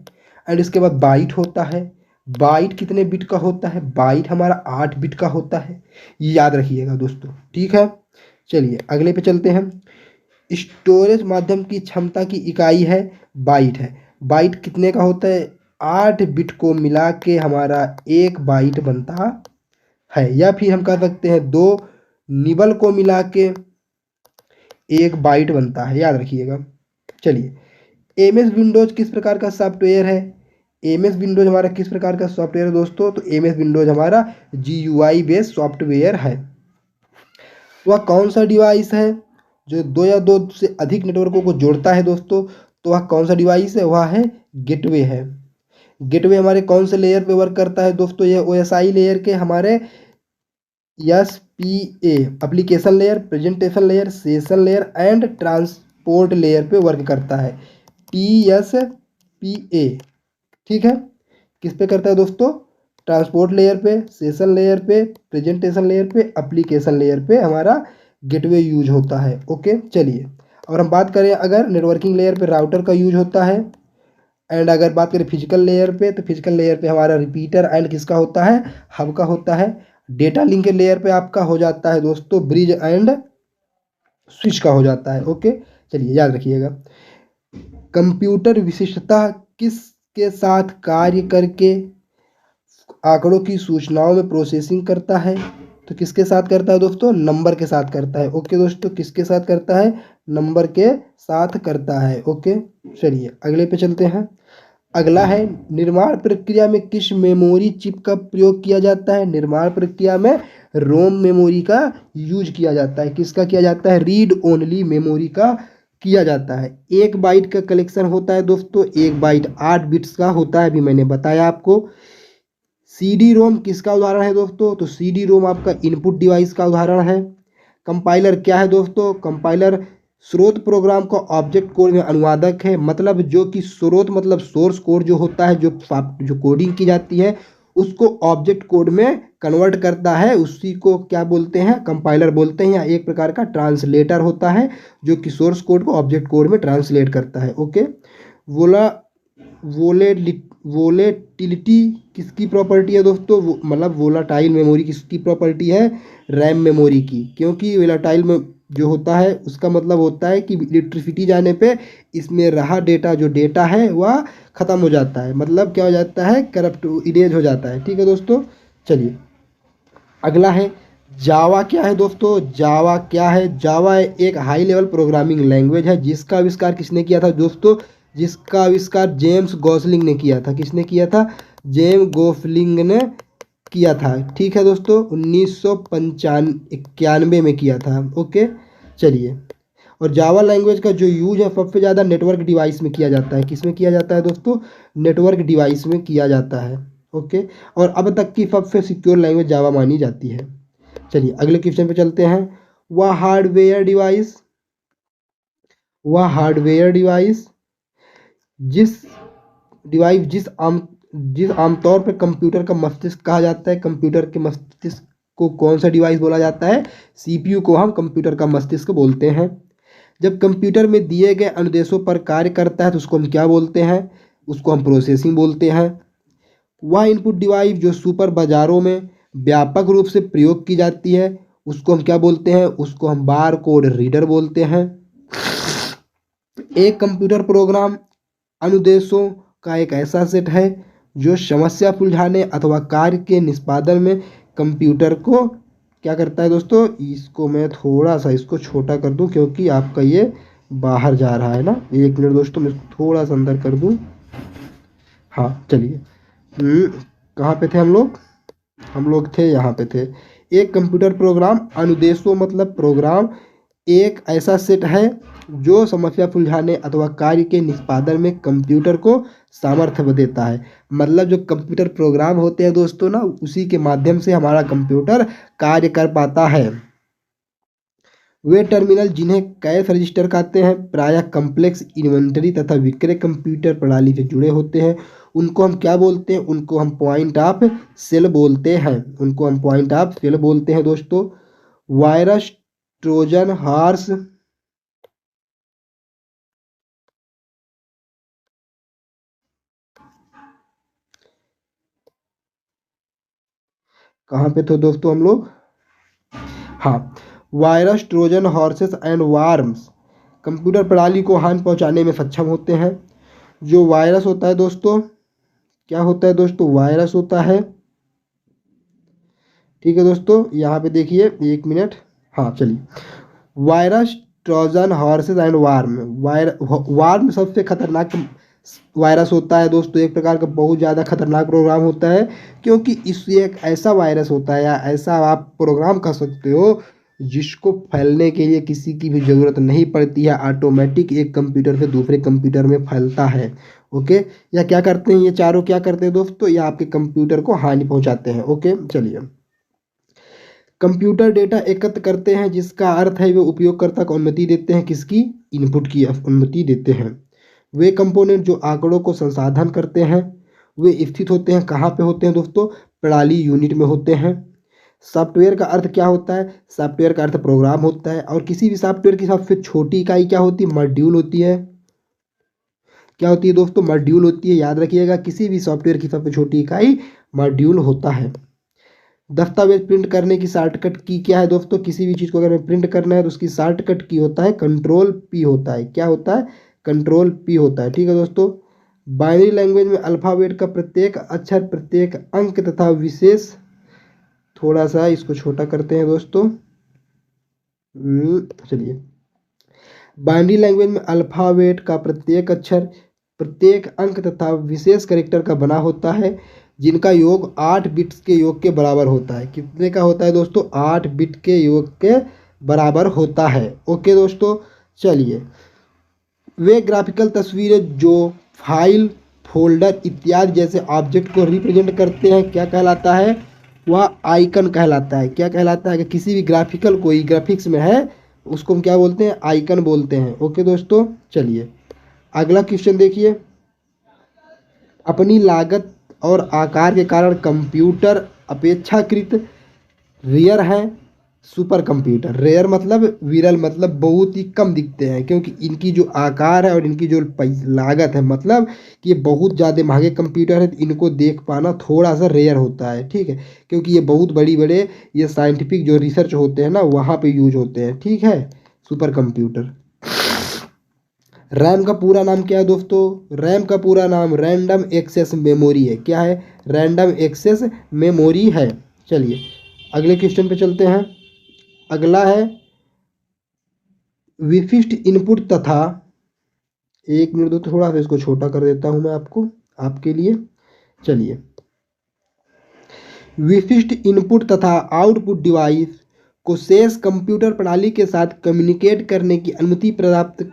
एंड इसके बाद बाइट होता है। बाइट कितने बिट का होता है? बाइट हमारा 8 बिट का होता है। ये याद रखिएगा दोस्तों। ठीक है, चलिए अगले पे चलते हैं। स्टोरेज माध्यम की क्षमता की इकाई है बाइट है। बाइट कितने का होता है? 8 बिट को मिला के हमारा 1 बाइट बनता है, या फिर हम कह सकते हैं 2 निबल को मिला के 1 बाइट बनता है। याद रखिएगा। चलिए, एमएस विंडोज किस प्रकार का सॉफ्टवेयर है? एमएस विंडोज हमारा किस प्रकार का सॉफ्टवेयर है दोस्तों? तो एमएस विंडोज हमारा जीयूआई बेस्ड सॉफ्टवेयर है। वह कौन सा डिवाइस है जो 2 या 2 से अधिक नेटवर्कों को जोड़ता है दोस्तों? तो वह कौन सा डिवाइस है? वह है गेटवे है। गेटवे हमारे कौन से लेयर पे वर्क करता है दोस्तों? यह ओएसआई लेयर के हमारे SPA, application layer, presentation layer, session layer and transport layer पे वर्क करता है। टीएसपीए। ठीक है, किस पे करता है दोस्तों? ट्रांसपोर्ट लेयर पे, सेशन लेयर पे, प्रेजेंटेशन लेयर पे, एप्लीकेशन लेयर पे हमारा गेटवे यूज होता है। ओके, चलिए और हम बात करें अगर नेटवर्किंग लेयर पे राउटर का यूज होता है। एंड अगर बात करें फिजिकल लेयर पे, तो फिजिकल लेयर पे हमारा रिपीटर एंड किसका होता है? हब का होता है। डेटा लिंक लेयर पे आपका हो जाता है दोस्तों ब्रिज एंड स्विच का हो जाता है। ओके, चलिए याद रखिएगा। कंप्यूटर विशिष्टता किसके साथ कार्य करके आंकड़ों की सूचनाओं में प्रोसेसिंग करता है? तो किसके साथ करता है दोस्तों? नंबर के साथ करता है। ओके दोस्तों, किसके साथ करता है? नंबर के साथ करता है। ओके, चलिए अगले पे चलते हैं। अगला है, निर्माण प्रक्रिया में किस मेमोरी चिप का प्रयोग किया जाता है? निर्माण प्रक्रिया में रोम मेमोरी का यूज किया जाता है। किसका किया जाता है? रीड ओनली मेमोरी का किया जाता है। 1 बाइट का कलेक्शन होता है दोस्तों। 1 बाइट 8 बिट्स का होता है, अभी मैंने बताया आपको। सीडी रोम किसका उदाहरण है दोस्तों? तो सीडी रोम आपका इनपुट डिवाइस का उदाहरण है। कंपाइलर क्या है दोस्तों? कंपाइलर स्रोत प्रोग्राम का ऑब्जेक्ट कोड में अनुवादक है, मतलब जो कि स्रोत मतलब सोर्स कोड जो होता है, जो कोडिंग की जाती है, उसको ऑब्जेक्ट कोड में कन्वर्ट करता है, उसी को क्या बोलते हैं, कंपाइलर बोलते हैं, या एक प्रकार का ट्रांसलेटर होता है जो कि सोर्स कोड को ऑब्जेक्ट कोड में ट्रांसलेट करता है। ओके, वोला वोलेटिलिटी किसकी प्रॉपर्टी है दोस्तों, मतलब वोलाटाइल मेमोरी किसकी प्रॉपर्टी है, रैम मेमोरी की, क्योंकि वोलाटाइल में जो होता है उसका मतलब होता है कि इलेक्ट्रिसिटी जाने पे इसमें रहा डेटा, जो डेटा है वह ख़त्म हो जाता है, मतलब क्या हो जाता है, करप्ट इरेज हो जाता है। ठीक है दोस्तों, चलिए अगला है जावा। क्या है दोस्तों, जावा क्या है, जावा एक हाई लेवल प्रोग्रामिंग लैंग्वेज है जिसका आविष्कार किसने किया था दोस्तों, जिसका आविष्कार जेम्स गॉसलिंग ने किया था। किसने किया था, जेम्स गॉसलिंग ने किया था। ठीक है दोस्तों, 1991 में किया था। ओके, चलिए, और जावा लैंग्वेज का जो यूज है सबसे ज़्यादा नेटवर्क डिवाइस में किया जाता है। किस में किया जाता है दोस्तों, नेटवर्क डिवाइस में किया जाता है। ओके, और अब तक की सबसे सिक्योर लैंग्वेज जावा मानी जाती है। चलिए अगले क्वेश्चन पे चलते हैं। वह हार्डवेयर डिवाइस, वह हार्डवेयर डिवाइस जिस डिवाइस जिस आमतौर पर कंप्यूटर का मस्तिष्क कहा जाता है, कंप्यूटर के मस्तिष्क को कौन सा डिवाइस बोला जाता है, सीपीयू को हम कंप्यूटर का मस्तिष्क बोलते हैं। जब कंप्यूटर में दिए गए अनुदेशों पर कार्य करता है तो उसको हम क्या बोलते हैं, उसको हम प्रोसेसिंग बोलते हैं। वह इनपुट डिवाइस जो सुपर बाजारों में व्यापक रूप से प्रयोग की जाती है उसको हम क्या बोलते हैं, उसको हम बार कोड रीडर बोलते हैं। एक कंप्यूटर प्रोग्राम अनुदेशों का एक ऐसा सेट है जो समस्या सुलझाने अथवा कार्य के निष्पादन में कंप्यूटर को क्या करता है दोस्तों। इसको मैं थोड़ा सा इसको छोटा कर दूं क्योंकि आपका ये बाहर जा रहा है ना, एक मिनट दोस्तों मैं इसको थोड़ा सा अंदर कर दूं। हाँ चलिए, कहाँ पे थे हम लोग थे यहाँ पे थे। एक कंप्यूटर प्रोग्राम अनुदेशों मतलब प्रोग्राम एक ऐसा सेट है जो समस्या सुलझाने अथवा कार्य के निष्पादन में कंप्यूटर को सामर्थ्य देता है। मतलब जो कंप्यूटर प्रोग्राम होते हैं दोस्तों ना, उसी के माध्यम से हमारा कंप्यूटर कार्य कर पाता है। वे टर्मिनल जिन्हें कैश रजिस्टर कहते हैं प्रायः कम्प्लेक्स इन्वेंटरी तथा विक्रय कंप्यूटर प्रणाली से जुड़े होते हैं। उनको हम क्या बोलते हैं, उनको हम पॉइंट ऑफ सेल बोलते हैं, उनको हम पॉइंट ऑफ सेल बोलते हैं दोस्तों। वायरस, ट्रोजन हॉर्स, कहाँ पे थे दोस्तों हम लोग, हाँ, virus, Trojan horses and warms computer प्रणाली को हानि पहुंचाने में सक्षम होते हैं। जो वायरस होता है दोस्तों, क्या होता है दोस्तों, वायरस होता है। ठीक है दोस्तों, यहाँ पे देखिए एक मिनट, हाँ चलिए, virus, Trojan horses and warm. Warm सबसे खतरनाक वायरस होता है दोस्तों, एक प्रकार का बहुत ज़्यादा खतरनाक प्रोग्राम होता है क्योंकि इससे एक ऐसा वायरस होता है या ऐसा आप प्रोग्राम कर सकते हो जिसको फैलने के लिए किसी की भी ज़रूरत नहीं पड़ती है, ऑटोमेटिक एक कंप्यूटर से दूसरे कंप्यूटर में फैलता है। ओके, या क्या करते हैं ये चारों, क्या करते हैं दोस्तों, या आपके कंप्यूटर को हानि पहुंचाते हैं। ओके चलिए, कंप्यूटर डेटा एकत्र करते हैं जिसका अर्थ है वे उपयोगकर्ता को अनुमति देते हैं, किसकी, इनपुट की अनुमति देते हैं। वे कंपोनेंट जो आंकड़ों को संसाधन करते हैं वे स्थित होते हैं, कहाँ पे होते हैं दोस्तों, प्रणाली यूनिट में होते हैं। सॉफ्टवेयर का अर्थ क्या होता है, सॉफ्टवेयर का अर्थ प्रोग्राम होता है, और किसी भी सॉफ्टवेयर की सबसे छोटी इकाई क्या होती है, मॉड्यूल होती है। क्या होती है दोस्तों, मॉड्यूल होती है, याद रखिएगा किसी भी सॉफ्टवेयर की सबसे छोटी इकाई मॉड्यूल होता है। दस्तावेज प्रिंट करने की शॉर्टकट की क्या है दोस्तों, किसी भी चीज़ को अगर हमें प्रिंट करना है तो उसकी शॉर्टकट की होता है कंट्रोल पी होता है, क्या होता है, कंट्रोल पी होता है। ठीक है दोस्तों, बाइनरी लैंग्वेज में अल्फ़ाबेट का प्रत्येक अक्षर, प्रत्येक अंक तथा विशेष, थोड़ा सा इसको छोटा करते हैं दोस्तों, चलिए, बाइनरी लैंग्वेज में अल्फ़ाबेट का प्रत्येक अक्षर, प्रत्येक अंक तथा विशेष कैरेक्टर का बना होता है जिनका योग 8 बिट्स के योग के बराबर होता है। कितने का होता है दोस्तों, 8 बिट के योग के बराबर होता है। ओके दोस्तों, चलिए, वे ग्राफिकल तस्वीरें जो फाइल, फोल्डर इत्यादि जैसे ऑब्जेक्ट को रिप्रेजेंट करते हैं क्या कहलाता है, वह आइकन कहलाता है। क्या कहलाता है, कि किसी भी ग्राफिकल कोई ग्राफिक्स में है उसको हम क्या बोलते हैं, आइकन बोलते हैं। ओके दोस्तों, चलिए अगला क्वेश्चन देखिए, अपनी लागत और आकार के कारण कंप्यूटर अपेक्षाकृत रेयर हैं। सुपर कंप्यूटर, रेयर मतलब विरल, मतलब बहुत ही कम दिखते हैं, क्योंकि इनकी जो आकार है और इनकी जो लागत है, मतलब कि ये बहुत ज़्यादा महंगे कंप्यूटर है, तो इनको देख पाना थोड़ा सा रेयर होता है, ठीक है, क्योंकि ये बहुत बड़ी बड़े ये साइंटिफिक जो रिसर्च होते हैं ना वहाँ पे यूज होते हैं, ठीक है। Super computer. रैम का पूरा नाम क्या है दोस्तों? रैम का पूरा नाम रैंडम एक्सेस मेमोरी है। क्या है? रैंडम एक्सेस मेमोरी है। चलिए अगले क्वेश्चन पे चलते हैं। अगला है विशिष्ट इनपुट तथा, एक मिनट दो, थोड़ा सा इसको छोटा कर देता हूं मैं आपको, आपके लिए। चलिए, विशिष्ट इनपुट तथा आउटपुट डिवाइस को शेष कंप्यूटर प्रणाली के साथ कम्युनिकेट करने की अनुमति प्राप्त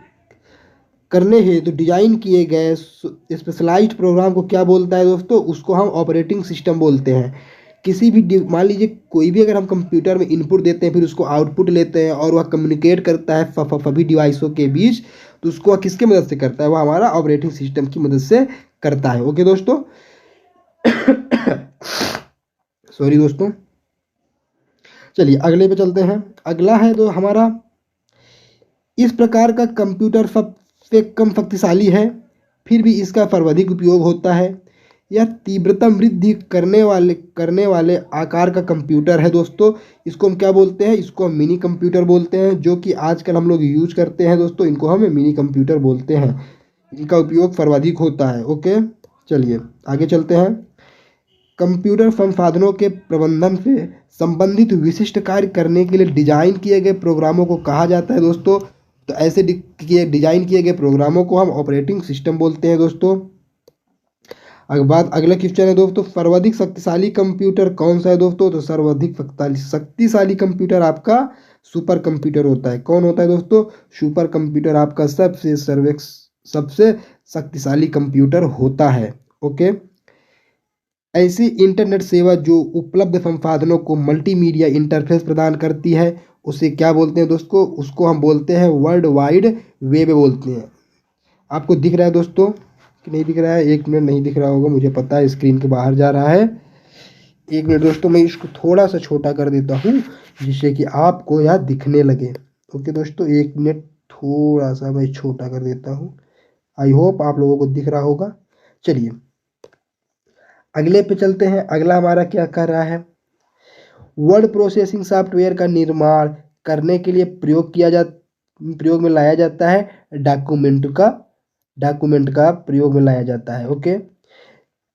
करने हेतु डिजाइन किए गए स्पेशलाइज्ड प्रोग्राम को क्या बोलता है दोस्तों? उसको हम ऑपरेटिंग सिस्टम बोलते हैं। किसी भी मान लीजिए कोई भी अगर हम कंप्यूटर में इनपुट देते हैं, फिर उसको आउटपुट लेते हैं और वह कम्युनिकेट करता है सभी डिवाइसों के बीच, तो उसको वह किसके मदद से करता है? वह हमारा ऑपरेटिंग सिस्टम की मदद से करता है। ओके दोस्तों, सॉरी दोस्तों। चलिए अगले पे चलते हैं। अगला है तो हमारा, इस प्रकार का कंप्यूटर सबसे कम शक्तिशाली है, फिर भी इसका सर्वाधिक उपयोग होता है। यह तीव्रता वृद्धि करने वाले आकार का कंप्यूटर है दोस्तों। इसको हम क्या बोलते हैं? इसको हम मिनी कंप्यूटर बोलते हैं, जो कि आजकल हम लोग यूज करते हैं दोस्तों। इनको हम मिनी कंप्यूटर बोलते हैं, इनका उपयोग सर्वाधिक होता है। ओके, चलिए आगे चलते हैं। कंप्यूटर संसाधनों के प्रबंधन से संबंधित विशिष्ट कार्य करने के लिए डिजाइन किए गए प्रोग्रामों को कहा जाता है दोस्तों। तो ऐसे डिजाइन किए गए प्रोग्रामों को हम ऑपरेटिंग सिस्टम बोलते हैं दोस्तों। अगला क्वेश्चन है दोस्तों, सर्वाधिक शक्तिशाली कंप्यूटर कौन सा है दोस्तों? तो सर्वाधिक शक्तिशाली कंप्यूटर आपका सुपर कंप्यूटर होता है। कौन होता है दोस्तों? सुपर कंप्यूटर आपका सबसे शक्तिशाली कंप्यूटर होता है। ओके, ऐसी इंटरनेट सेवा जो उपलब्ध संसाधनों को मल्टीमीडिया इंटरफेस प्रदान करती है, उसे क्या बोलते हैं दोस्तों? उसको हम बोलते हैं वर्ल्ड वाइड वेब बोलते हैं। आपको दिख रहा है दोस्तों कि नहीं दिख रहा है? एक मिनट, नहीं दिख रहा होगा, मुझे पता है, स्क्रीन के बाहर जा रहा है। एक मिनट दोस्तों, मैं इसको थोड़ा सा छोटा कर देता हूँ जिससे कि आपको यह दिखने लगे। ओके दोस्तों, एक मिनट, थोड़ा सा मैं छोटा कर देता हूँ। आई होप आप लोगों को दिख रहा होगा। चलिए अगले पे चलते हैं। अगला हमारा क्या कर रहा है? वर्ड प्रोसेसिंग सॉफ्टवेयर का निर्माण करने के लिए प्रयोग में लाया जाता है डॉक्यूमेंट का प्रयोग में लाया जाता है। ओके,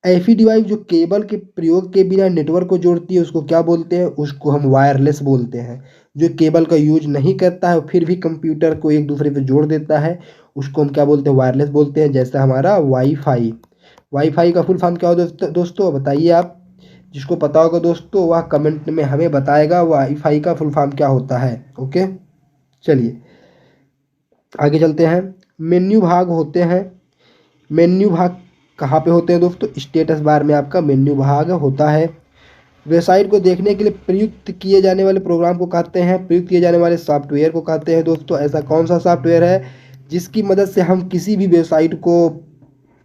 ऐसी डिवाइस जो केबल के प्रयोग के बिना नेटवर्क को जोड़ती है, उसको क्या बोलते हैं? उसको हम वायरलेस बोलते हैं। जो केबल का यूज नहीं करता है फिर भी कंप्यूटर को एक दूसरे पे जोड़ देता है, उसको हम क्या बोलते हैं? वायरलेस बोलते हैं। जैसा हमारा वाईफाई। वाईफाई का फुल फॉर्म क्या हो दोस्तों बताइए आप। जिसको पता होगा दोस्तों वह कमेंट में हमें बताएगा वाईफाई का फुल फॉर्म क्या होता है। ओके, चलिए आगे चलते हैं। मेन्यू भाग होते हैं। मेन्यू भाग कहाँ पे होते हैं दोस्तों? स्टेटस बार में आपका मेन्यू भाग होता है। वेबसाइट को देखने के लिए प्रयुक्त किए जाने वाले प्रोग्राम को कहते हैं, प्रयुक्त किए जाने वाले सॉफ्टवेयर को कहते हैं दोस्तों। ऐसा कौन सा सॉफ्टवेयर है जिसकी मदद से हम किसी भी वेबसाइट को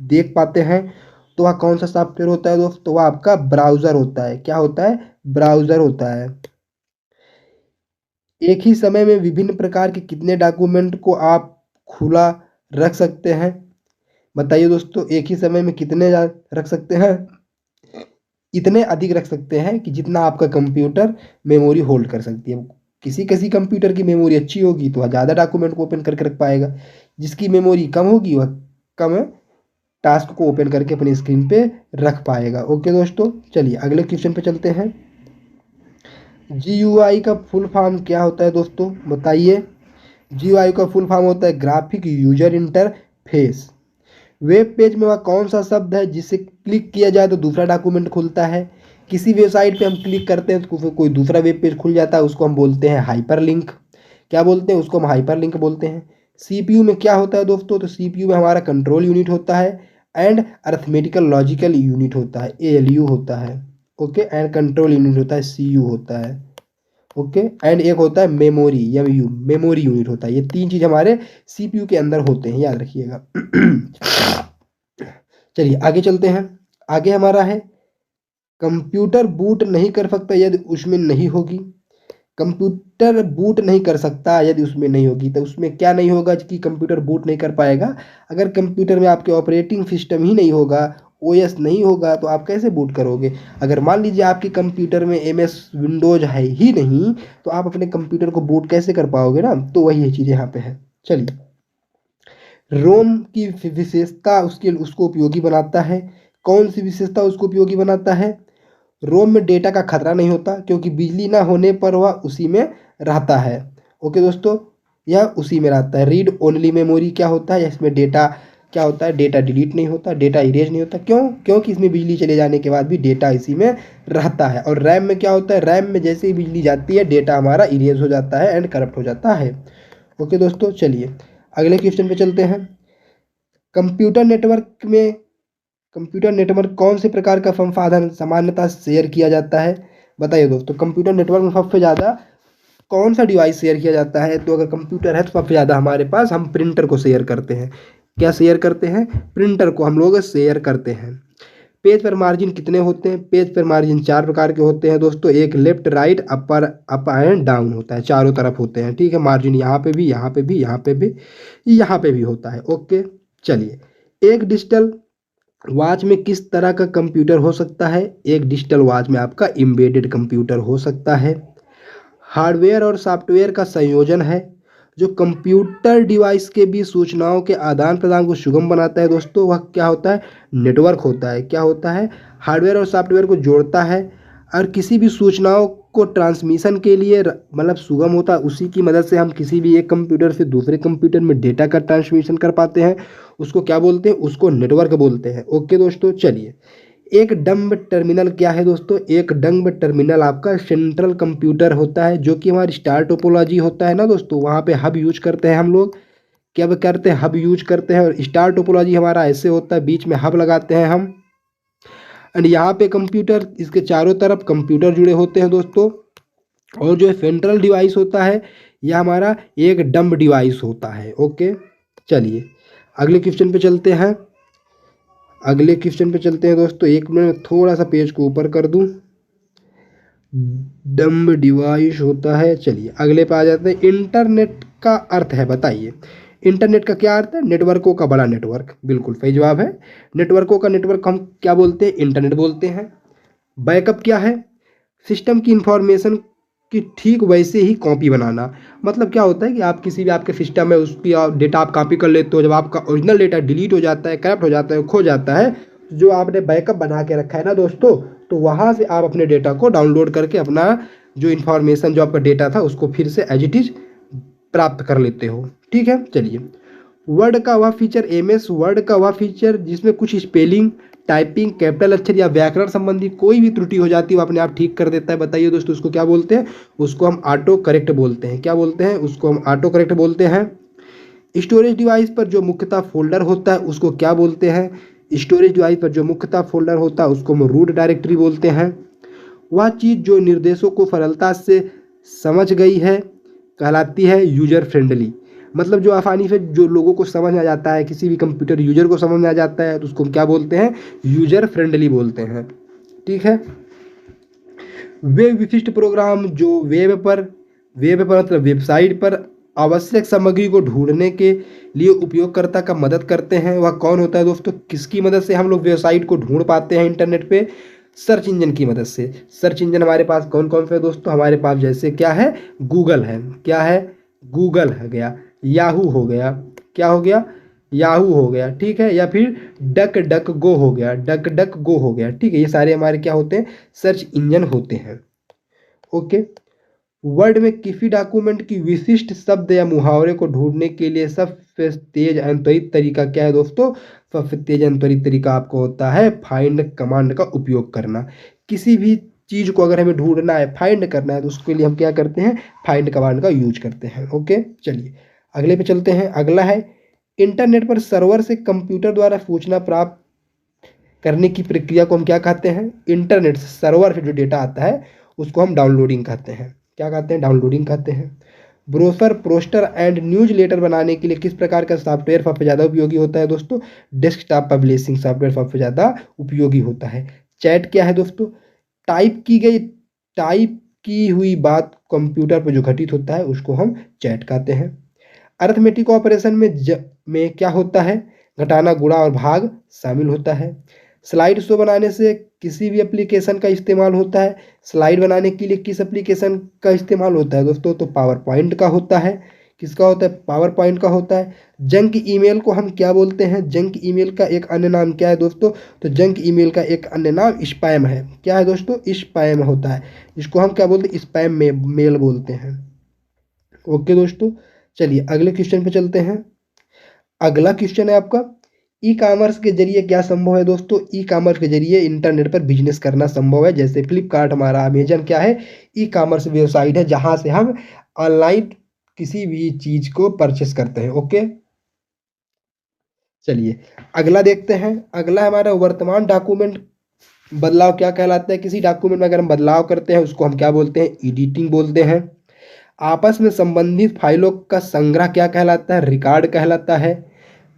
देख पाते हैं? तो वह कौन सा सॉफ्टवेयर होता है दोस्तों? वह आपका ब्राउज़र होता है। क्या होता है? ब्राउज़र होता है। एक ही समय में विभिन्न प्रकार के कितने डॉक्यूमेंट को आप खुला रख सकते हैं? बताइए दोस्तों, एक ही समय में कितने रख सकते हैं? इतने अधिक रख सकते हैं कि जितना आपका कंप्यूटर मेमोरी होल्ड कर सकती है। किसी किसी कंप्यूटर की मेमोरी अच्छी होगी तो वह ज़्यादा डॉक्यूमेंट को ओपन करके रख पाएगा, जिसकी मेमोरी कम होगी वह कम टास्क को ओपन करके अपनी स्क्रीन पे रख पाएगा। ओके दोस्तों, चलिए अगले क्वेश्चन पे चलते हैं। GUI का फुल फॉर्म क्या होता है दोस्तों बताइए? GUI का फुल फॉर्म होता है graphic user interface. Web page में वह कौन सा शब्द है जिसे क्लिक किया जाए तो दूसरा डॉक्यूमेंट खुलता है? किसी वेबसाइट पे हम क्लिक करते हैं तो कोई दूसरा वेब पेज खुल जाता है, उसको हम बोलते हैं हाइपरलिंक। क्या बोलते हैं? उसको हम हाइपरलिंक बोलते हैं। CPU में क्या होता है दोस्तों? तो CPU में हमारा कंट्रोल यूनिट होता है एंड अरिथमेटिकल लॉजिकल यूनिट होता है, ALU होता है। ओके, एंड कंट्रोल यूनिट होता है, CU होता है। ओके, एंड एक होता है मेमोरी, MU मेमोरी यूनिट होता है। ये तीन चीज हमारे CPU के अंदर होते हैं, याद रखिएगा। चलिए आगे चलते हैं। आगे हमारा है कंप्यूटर बूट नहीं कर सकता यदि उसमें नहीं होगी। कंप्यूटर बूट नहीं कर सकता यदि उसमें नहीं होगी, तो उसमें क्या नहीं होगा कि कंप्यूटर बूट नहीं कर पाएगा। अगर कंप्यूटर में आपके ऑपरेटिंग सिस्टम ही नहीं होगा, ओएस नहीं होगा, तो आप कैसे बूट करोगे। अगर मान लीजिए आपके कंप्यूटर में एमएस विंडोज है ही नहीं, तो आप अपने कंप्यूटर को बूट कैसे कर पाओगे ना। तो वही चीज़ यहाँ पे है। चलिए, रोम की विशेषता उसके उसको उपयोगी बनाता है। कौन सी विशेषता उसको उपयोगी बनाता है। रोम में डेटा का खतरा नहीं होता क्योंकि बिजली ना होने पर वह उसी में रहता है। ओके दोस्तों, यह उसी में रहता है। रीड ओनली मेमोरी क्या होता है, इसमें डेटा क्या होता है, डेटा डिलीट नहीं होता, डेटा इरेज नहीं होता। क्यों, क्योंकि इसमें बिजली चले जाने के बाद भी डेटा इसी में रहता है। और रैम में क्या होता है, रैम में जैसे ही बिजली जाती है डेटा हमारा इरेज हो जाता है एंड करप्ट हो जाता है। ओके दोस्तों, चलिए अगले क्वेश्चन पे चलते हैं। कंप्यूटर नेटवर्क में कंप्यूटर नेटवर्क कौन से प्रकार का संसाधन सामान्यतः शेयर किया जाता है। बताइए दोस्तों, कंप्यूटर नेटवर्क में सबसे ज़्यादा कौन सा डिवाइस शेयर किया जाता है। तो अगर कंप्यूटर है तो सबसे ज़्यादा हमारे पास हम प्रिंटर को शेयर करते हैं। क्या शेयर करते हैं, प्रिंटर को हम लोग शेयर करते हैं। पेज पर मार्जिन कितने होते हैं। पेज पर मार्जिन 4 प्रकार के होते हैं दोस्तों। एक left, right, upper, up and down होता है, चारों तरफ होते हैं। ठीक है, मार्जिन यहाँ पे भी, यहाँ पे भी, यहाँ पे भी, यहाँ पे भी होता है। ओके, चलिए, एक डिजिटल वॉच में किस तरह का कंप्यूटर हो सकता है। एक डिजिटल वॉच में आपका एम्बेडेड कंप्यूटर हो सकता है। हार्डवेयर और सॉफ्टवेयर का संयोजन है जो कंप्यूटर डिवाइस के बीच सूचनाओं के आदान प्रदान को सुगम बनाता है दोस्तों। वह क्या होता है, नेटवर्क होता है। क्या होता है, हार्डवेयर और सॉफ्टवेयर को जोड़ता है और किसी भी सूचनाओं को ट्रांसमिशन के लिए मतलब सुगम होता है। उसी की मदद से हम किसी भी एक कंप्यूटर से दूसरे कंप्यूटर में डेटा का ट्रांसमिशन कर पाते हैं। उसको क्या बोलते हैं, उसको नेटवर्क बोलते हैं। ओके दोस्तों, चलिए, एक डम्ब टर्मिनल क्या है दोस्तों। एक डम्ब टर्मिनल आपका सेंट्रल कंप्यूटर होता है जो कि हमारी स्टार टोपोलॉजी होता है ना दोस्तों, वहाँ पे हब यूज करते हैं हम लोग। क्या करते हैं, हब यूज करते हैं। और स्टार टोपोलॉजी हमारा ऐसे होता है, बीच में हब लगाते हैं हम। एंड यहाँ पे कंप्यूटर, इसके चारों तरफ कंप्यूटर जुड़े होते हैं दोस्तों। और जो सेंट्रल डिवाइस होता है यह हमारा एक डम्ब डिवाइस होता है। ओके, चलिए अगले क्वेश्चन पे चलते हैं। अगले क्वेश्चन पे चलते हैं दोस्तों। एक मिनट, थोड़ा सा पेज को ऊपर कर दूं। डम्ब डिवाइस होता है। चलिए अगले पे आ जाते हैं। इंटरनेट का अर्थ है, बताइए इंटरनेट का क्या अर्थ है। नेटवर्कों का बड़ा नेटवर्क, बिल्कुल सही जवाब है। नेटवर्कों का नेटवर्क हम क्या बोलते हैं, इंटरनेट बोलते हैं। बैकअप क्या है, सिस्टम की इंफॉर्मेशन की ठीक वैसे ही कॉपी बनाना। मतलब क्या होता है कि आप किसी भी आपके सिस्टम में उसकी डेटा आप कॉपी कर लेते हो। जब आपका ओरिजिनल डेटा डिलीट हो जाता है, करप्ट हो जाता है, खो जाता है, जो आपने बैकअप बना के रखा है ना दोस्तों, तो वहाँ से आप अपने डेटा को डाउनलोड करके अपना जो इन्फॉर्मेशन जो आपका डेटा था उसको फिर से एज इट इज प्राप्त कर लेते हो। ठीक है, चलिए, वर्ड का वह फीचर, एमएस वर्ड का वह फीचर जिसमें कुछ स्पेलिंग, टाइपिंग, कैपिटल अक्षर या व्याकरण संबंधी कोई भी त्रुटि हो जाती है वो अपने आप ठीक कर देता है। बताइए दोस्तों, उसको क्या बोलते हैं। उसको हम ऑटो करेक्ट बोलते हैं। क्या बोलते हैं, उसको हम ऑटो करेक्ट बोलते हैं। स्टोरेज डिवाइस पर जो मुख्यतः फोल्डर होता है उसको क्या बोलते हैं। स्टोरेज डिवाइस पर जो मुख्यतः फोल्डर होता है उसको हम रूट डायरेक्टरी बोलते हैं। वह चीज़ जो निर्देशों को सरलता से समझ गई है कहलाती है यूजर फ्रेंडली। मतलब जो आसानी से जो लोगों को समझ में आ जाता है, किसी भी कंप्यूटर यूजर को समझ में आ जाता है, तो उसको हम क्या बोलते हैं, यूजर फ्रेंडली बोलते हैं। ठीक है, वे विशिष्ट प्रोग्राम जो वेब पर मतलब वेबसाइट पर आवश्यक सामग्री को ढूंढने के लिए उपयोगकर्ता का मदद करते हैं, वह कौन होता है दोस्तों। किसकी मदद से हम लोग वेबसाइट को ढूंढ पाते हैं इंटरनेट पे, सर्च इंजन की मदद से। सर्च इंजन हमारे पास कौन कौन से है दोस्तों, हमारे पास जैसे क्या है, गूगल है। क्या है, गूगल हो गया, याहू हो गया, क्या हो गया, याहू हो गया। ठीक है, या फिर डक डक गो हो गया, डक डक गो हो गया। ठीक है, ये सारे हमारे क्या होते हैं, सर्च इंजन होते हैं। ओके, वर्ड में किसी डॉक्यूमेंट की विशिष्ट शब्द या मुहावरे को ढूंढने के लिए सबसे तेज अंतरित तरीका क्या है दोस्तों। सबसे तेज अंतरित तरीका आपको होता है फाइंड कमांड का उपयोग करना। किसी भी चीज़ को अगर हमें ढूंढना है, फाइंड करना है, तो उसके लिए हम क्या करते हैं, फाइंड कमांड का यूज करते हैं। ओके, चलिए अगले पे चलते हैं। अगला है, इंटरनेट पर सर्वर से कंप्यूटर द्वारा सूचना प्राप्त करने की प्रक्रिया को हम क्या कहते हैं। इंटरनेट से सर्वर पे जो डेटा आता है उसको हम डाउनलोडिंग कहते हैं। क्या कहते हैं, डाउनलोडिंग कहते हैं। Brochure, poster and newsletter बनाने के लिए किस प्रकार का सॉफ्टवेयर सबसे ज़्यादा उपयोगी होता है दोस्तों? डेस्कटॉप पब्लिशिंग सॉफ्टवेयर सबसे ज़्यादा उपयोगी होता है। चैट क्या है दोस्तों? टाइप की हुई बात कंप्यूटर पर जो घटित होता है उसको हम चैट कहते हैं। अरिथमेटिक ऑपरेशन में क्या होता है? घटाना, गुणा और भाग शामिल होता है। स्लाइड शो बनाने से किसी भी एप्लीकेशन का इस्तेमाल होता है। स्लाइड बनाने के लिए किस एप्लीकेशन का इस्तेमाल होता है दोस्तों? तो पावर पॉइंट का होता है। किसका होता है? पावर पॉइंट का होता है। जंक ईमेल को हम क्या बोलते हैं? जंक ईमेल का एक अन्य नाम क्या है दोस्तों? तो जंक ईमेल का एक अन्य नाम स्पैम है। क्या है दोस्तों? स्पैम होता है। इसको हम क्या बोलते हैं? स्पैम मेल बोलते हैं। ओके दोस्तों, चलिए अगले क्वेश्चन पे चलते हैं। अगला क्वेश्चन है आपका, ई कॉमर्स के जरिए क्या संभव है दोस्तों? ई कॉमर्स के जरिए इंटरनेट पर बिजनेस करना संभव है। जैसे फ्लिपकार्ट हमारा, अमेजन क्या है? ई कॉमर्स वेबसाइट है जहां से हम ऑनलाइन किसी भी चीज को परचेस करते हैं। ओके, चलिए अगला देखते हैं। अगला हमारा वर्तमान डॉक्यूमेंट बदलाव क्या कहलाता है? किसी डॉक्यूमेंट में अगर हम बदलाव करते हैं उसको हम क्या बोलते हैं? एडिटिंग बोलते हैं। आपस में संबंधित फाइलों का संग्रह क्या कहलाता है? रिकॉर्ड कहलाता है।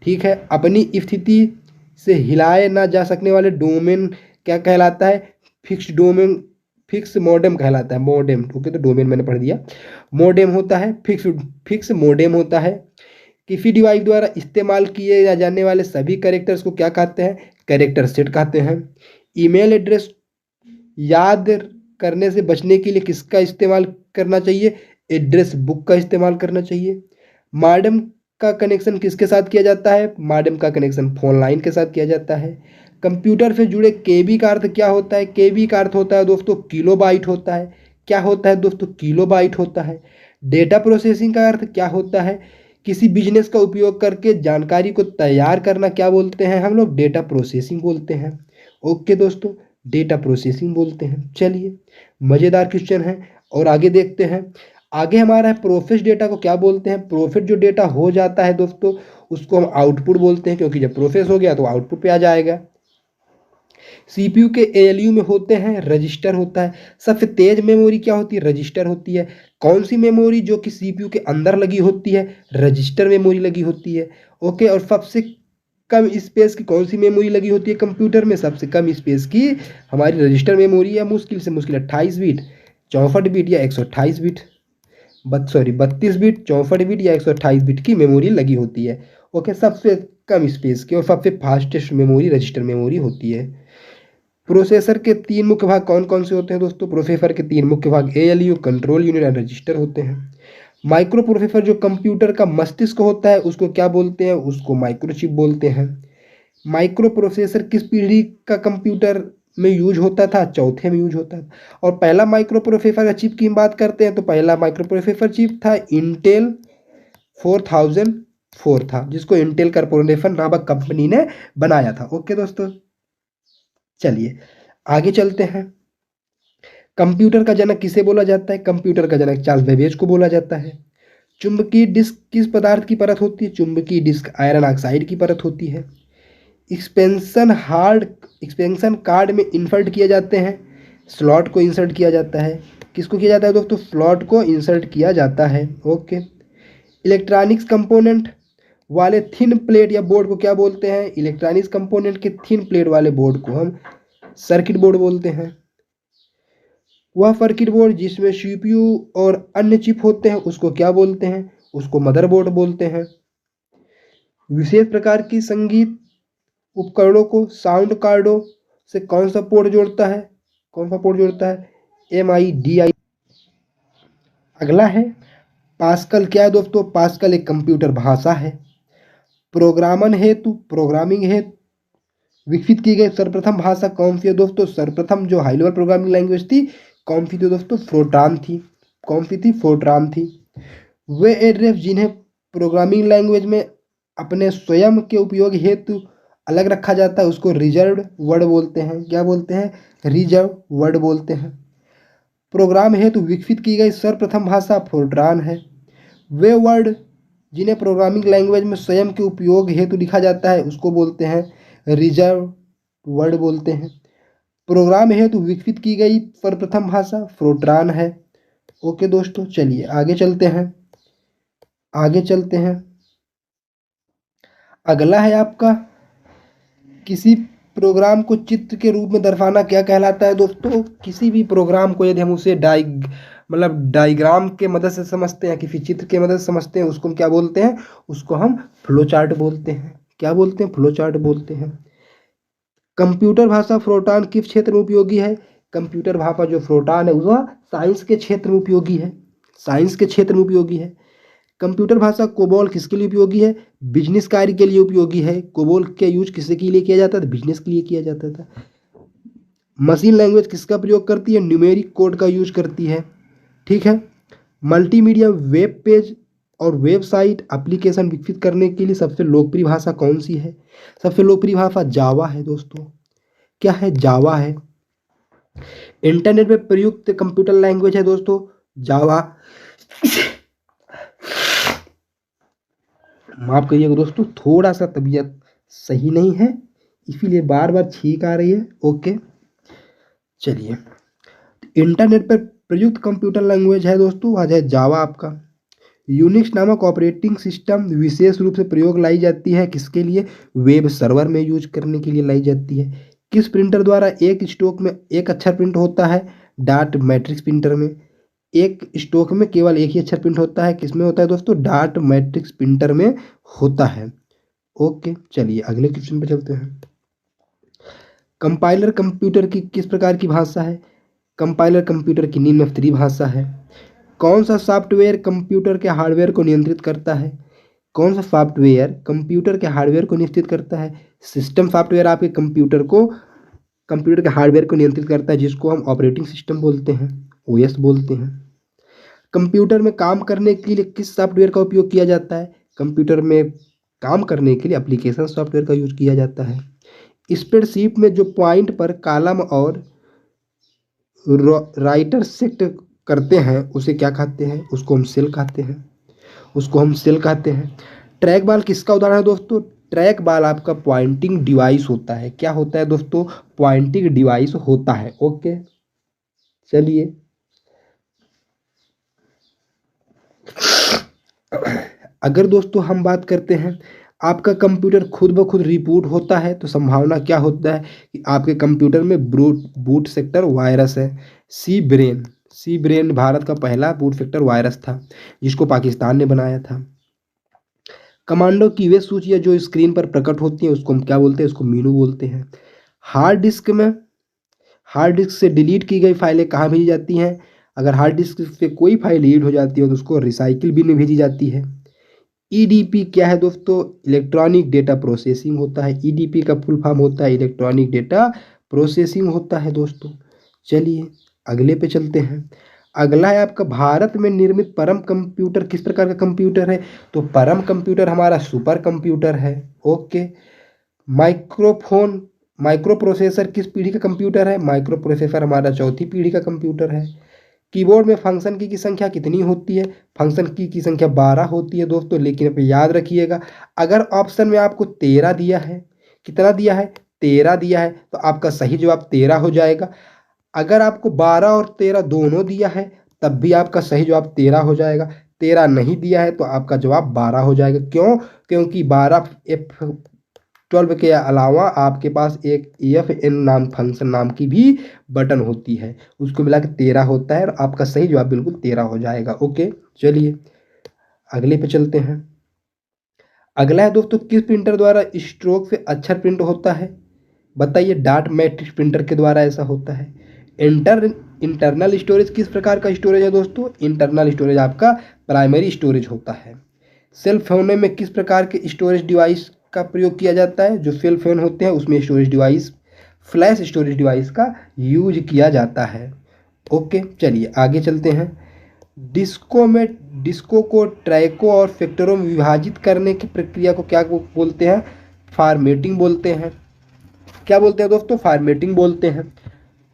ठीक है, अपनी स्थिति से हिलाए ना जा सकने वाले डोमेन क्या कहलाता है? फिक्स मॉडेम कहलाता है। मॉडेम, ओके, तो डोमेन मैंने पढ़ दिया। मॉडेम होता है, फिक्स मॉडेम होता है। किसी डिवाइस द्वारा इस्तेमाल किए जाने वाले सभी कैरेक्टर्स को क्या कहते हैं? कैरेक्टर सेट कहते हैं। ईमेल एड्रेस याद करने से बचने के लिए किसका इस्तेमाल करना चाहिए? एड्रेस बुक का इस्तेमाल करना चाहिए। मॉडेम का कनेक्शन किसके साथ किया जाता है? मॉडेम का कनेक्शन फोन लाइन के साथ किया जाता है। कंप्यूटर से जुड़े केबी का अर्थ क्या होता है? केबी का अर्थ होता है दोस्तों किलोबाइट होता है। क्या होता है दोस्तों? किलोबाइट होता है। डेटा प्रोसेसिंग का अर्थ क्या होता है? किसी बिजनेस का उपयोग करके जानकारी को तैयार करना क्या बोलते हैं हम लोग? डेटा प्रोसेसिंग बोलते हैं। ओके दोस्तों, डेटा प्रोसेसिंग बोलते हैं। चलिए मज़ेदार क्वेश्चन है और आगे देखते हैं। आगे हमारा है प्रोसेस डेटा को क्या बोलते हैं? प्रोसेस जो डेटा हो जाता है दोस्तों उसको हम आउटपुट बोलते हैं, क्योंकि जब प्रोसेस हो गया तो आउटपुट पे आ जाएगा। सीपीयू के एएलयू में होते हैं रजिस्टर होता है। सबसे तेज मेमोरी क्या होती है? रजिस्टर होती है। कौन सी मेमोरी जो कि सीपीयू के अंदर लगी होती है? रजिस्टर मेमोरी लगी होती है। ओके, और सबसे कम स्पेस की कौन सी मेमोरी लगी होती है कंप्यूटर में? सबसे कम स्पेस की हमारी रजिस्टर मेमोरी है। मुश्किल से मुश्किल 28 बिट, 64 बिट या 128 बिट, 32 बिट, 64 बिट या 128 बिट की मेमोरी लगी होती है। ओके, सबसे कम स्पेस की और सबसे फास्टेस्ट मेमोरी रजिस्टर मेमोरी होती है। प्रोसेसर के तीन मुख्य भाग कौन कौन से होते हैं दोस्तों? प्रोसेसर के तीन मुख्य भाग एएलयू, कंट्रोल यूनिट और रजिस्टर होते हैं। माइक्रो प्रोसेसर जो कंप्यूटर का मस्तिष्क होता है उसको क्या बोलते हैं? उसको माइक्रोचिप बोलते हैं। माइक्रो प्रोसेसर किस पीढ़ी का कंप्यूटर में यूज होता था? चौथे में यूज होता था। और पहला माइक्रो प्रोसेसर का चिप की हम बात करते हैं तो पहला माइक्रो प्रोसेसर चिप था इंटेल 4004 था, जिसको इंटेल कॉर्पोरेशन नामक कंपनी ने बनाया था। ओके दोस्तों, चलिए आगे चलते हैं। कंप्यूटर का जनक किसे बोला जाता है? कंप्यूटर का जनक चार्ल्स बेबेज को बोला जाता है। चुंबकीय डिस्क किस पदार्थ की परत होती है? चुंबकीय डिस्क आयरन ऑक्साइड की परत होती है। एक्सपेंशन कार्ड में इंसर्ट किए जाते हैं। स्लॉट को इंसर्ट किया जाता है। किसको किया जाता है दोस्तों? स्लॉट को इंसर्ट किया जाता है। ओके, इलेक्ट्रॉनिक्स कंपोनेंट वाले थिन प्लेट या बोर्ड को क्या बोलते हैं? इलेक्ट्रॉनिक्स कंपोनेंट के थिन प्लेट वाले बोर्ड को हम सर्किट बोर्ड बोलते हैं। वह सर्किट बोर्ड जिसमें सीपीयू और अन्य चिप होते हैं उसको क्या बोलते हैं? उसको मदरबोर्ड बोलते हैं। विशेष प्रकार की संगीत उपकरणों को साउंड कार्डों से कौन सा पोर्ट जोड़ता है? कौन सा पोर्ट जोड़ता है? MIDI। अगला है पास्कल। क्या है दोस्तों? पास्कल एक कंप्यूटर भाषा है। प्रोग्रामिंग हेतु विकसित की गई सर्वप्रथम भाषा कौन सी है दोस्तों? सर्वप्रथम जो हाई लेवल प्रोग्रामिंग लैंग्वेज थी कौन सी थी दोस्तों? फोर्ट्रान थी। कौन सी थी? फोर्ट्रान थी। वे एड्रेस जिन्हें प्रोग्रामिंग लैंग्वेज में अपने स्वयं के उपयोग हेतु अलग रखा जाता है उसको रिजर्व्ड वर्ड बोलते हैं। क्या बोलते हैं? रिजर्व वर्ड बोलते हैं। प्रोग्राम हेतु विकसित की गई सर्वप्रथम भाषा फोर्ट्रान है। वे वर्ड जिन्हें प्रोग्रामिंग लैंग्वेज में स्वयं के उपयोग हेतु लिखा जाता है उसको बोलते हैं रिजर्व वर्ड बोलते हैं। प्रोग्राम हेतु विकसित की गई सर्वप्रथम भाषा फोर्ट्रान है। ओके दोस्तों, चलिए आगे चलते हैं। आगे चलते हैं। अगला है आपका, किसी प्रोग्राम को चित्र के रूप में दर्शाना क्या कहलाता है दोस्तों? किसी भी प्रोग्राम को यदि हम उसे डायग्राम के मदद से समझते हैं, किसी चित्र के मदद से समझते हैं, उसको हम क्या बोलते हैं? उसको हम फ्लो चार्ट बोलते हैं। क्या बोलते हैं? फ्लो चार्ट बोलते हैं। कंप्यूटर भाषा फोरट्रान किस क्षेत्र में उपयोगी है? कंप्यूटर भाषा जो फोरट्रान है वह साइंस के क्षेत्र में उपयोगी है। साइंस के क्षेत्र में उपयोगी है। कंप्यूटर भाषा कोबोल किसके लिए उपयोगी है? बिजनेस कार्य के लिए उपयोगी है। कोबोल का यूज किसके लिए किया जाता था? बिजनेस के लिए किया जाता था। मशीन लैंग्वेज किसका प्रयोग करती है? न्यूमेरिक कोड का यूज करती है। ठीक है। मल्टीमीडिया वेब पेज और वेबसाइट एप्लीकेशन विकसित करने के लिए सबसे लोकप्रिय भाषा कौन सी है? सबसे लोकप्रिय भाषा जावा है दोस्तों। क्या है? जावा है। इंटरनेट में प्रयुक्त कंप्यूटर लैंग्वेज है दोस्तों जावा। माफ करिएगा दोस्तों, थोड़ा सा तबीयत सही नहीं है, इसीलिए बार बार छींक आ रही है। ओके, चलिए। इंटरनेट पर प्रयुक्त कंप्यूटर लैंग्वेज है दोस्तों, आज है जावा आपका। यूनिक्स नामक ऑपरेटिंग सिस्टम विशेष रूप से प्रयोग लाई जाती है किसके लिए? वेब सर्वर में यूज करने के लिए लाई जाती है। किस प्रिंटर द्वारा एक स्टॉक में एक अक्षर प्रिंट होता है? डाट मैट्रिक्स प्रिंटर में। एक स्टॉक में केवल एक ही अक्षर प्रिंट होता है, किसमें होता है दोस्तों? डाट मैट्रिक्स प्रिंटर में होता है। ओके, चलिए अगले क्वेश्चन पे चलते हैं। कंपाइलर कंप्यूटर की किस प्रकार की भाषा है? कंपाइलर कंप्यूटर की निम्न स्तरीय भाषा है। कौन सा सॉफ्टवेयर कंप्यूटर के हार्डवेयर को नियंत्रित करता है? कौन सा सॉफ्टवेयर कंप्यूटर के हार्डवेयर को नियंत्रित करता है? सिस्टम सॉफ्टवेयर आपके कंप्यूटर के हार्डवेयर को नियंत्रित करता है, जिसको हम ऑपरेटिंग सिस्टम बोलते हैं, ओएस बोलते हैं। कंप्यूटर में काम करने के लिए किस सॉफ्टवेयर का उपयोग किया जाता है? कंप्यूटर में काम करने के लिए एप्लीकेशन सॉफ्टवेयर का यूज किया जाता है। स्प्रेडशीट में जो पॉइंट पर कॉलम और राइटर सेट करते हैं उसे क्या कहते हैं? उसको हम सेल कहते हैं। उसको हम सेल कहते हैं। ट्रैक बॉल किसका उदाहरण है दोस्तों? ट्रैक बॉल आपका पॉइंटिंग डिवाइस होता है। क्या होता है दोस्तों? पॉइंटिंग डिवाइस होता है। ओके, चलिए। अगर दोस्तों हम बात करते हैं, आपका कंप्यूटर खुद ब खुद रिबूट होता है तो संभावना क्या होता है कि आपके कंप्यूटर में बूट सेक्टर वायरस है। सी ब्रेन भारत का पहला बूट सेक्टर वायरस था, जिसको पाकिस्तान ने बनाया था। कमांडो की वे सूचियाँ जो स्क्रीन पर प्रकट होती हैं उसको हम क्या बोलते हैं? उसको मीनू बोलते हैं। हार्ड डिस्क से डिलीट की गई फाइलें कहाँ भेजी जाती हैं? अगर हार्ड डिस्क से कोई फाइल डिलीट हो जाती है तो उसको रिसाइकिल बिन में भेजी जाती है। ईडीपी क्या है दोस्तों? इलेक्ट्रॉनिक डेटा प्रोसेसिंग होता है। ईडीपी का फुल फॉर्म होता है इलेक्ट्रॉनिक डेटा प्रोसेसिंग होता है दोस्तों। चलिए अगले पे चलते हैं। अगला है आपका, भारत में निर्मित परम कंप्यूटर किस प्रकार का कंप्यूटर है? तो परम कंप्यूटर हमारा सुपर कंप्यूटर है। ओके। माइक्रो प्रोसेसर किस पीढ़ी का कंप्यूटर है? माइक्रो प्रोसेसर हमारा चौथी पीढ़ी का कंप्यूटर है। कीबोर्ड में फंक्शन की संख्या कितनी होती है? फंक्शन की संख्या 12 होती है दोस्तों, लेकिन अब याद रखिएगा, अगर ऑप्शन में आपको 13 दिया है, कितना दिया है? 13 दिया है, तो आपका सही जवाब 13 हो जाएगा। अगर आपको 12 और 13 दोनों दिया है तब भी आपका सही जवाब 13 हो जाएगा। 13 नहीं दिया है तो आपका जवाब 12 हो जाएगा। क्यों? क्योंकि 12 F12 के अलावा आपके पास एक EFN नाम फंक्शन नाम की भी बटन होती है, उसको मिला के 13 होता है और आपका सही जवाब बिल्कुल 13 हो जाएगा। ओके, चलिए अगले पे चलते हैं। अगला है दोस्तों, किस प्रिंटर द्वारा स्ट्रोक से अक्षर प्रिंट होता है? बताइए। डाट मैट्रिक्स प्रिंटर के द्वारा ऐसा होता है। इंटरनल स्टोरेज किस प्रकार का स्टोरेज है दोस्तों? इंटरनल स्टोरेज आपका प्राइमरी स्टोरेज होता है। सेल फोन में किस प्रकार के स्टोरेज डिवाइस का प्रयोग किया जाता है? जो सेल फोन होते हैं उसमें storage device, flash storage device का यूज किया जाता है। ओके, चलिए आगे चलते हैं। डिस्को को ट्रैकों और सेक्टरों में विभाजित करने की प्रक्रिया को क्या बोलते हैं? फॉर्मेटिंग बोलते हैं। क्या बोलते हैं दोस्तों? फॉर्मेटिंग बोलते हैं।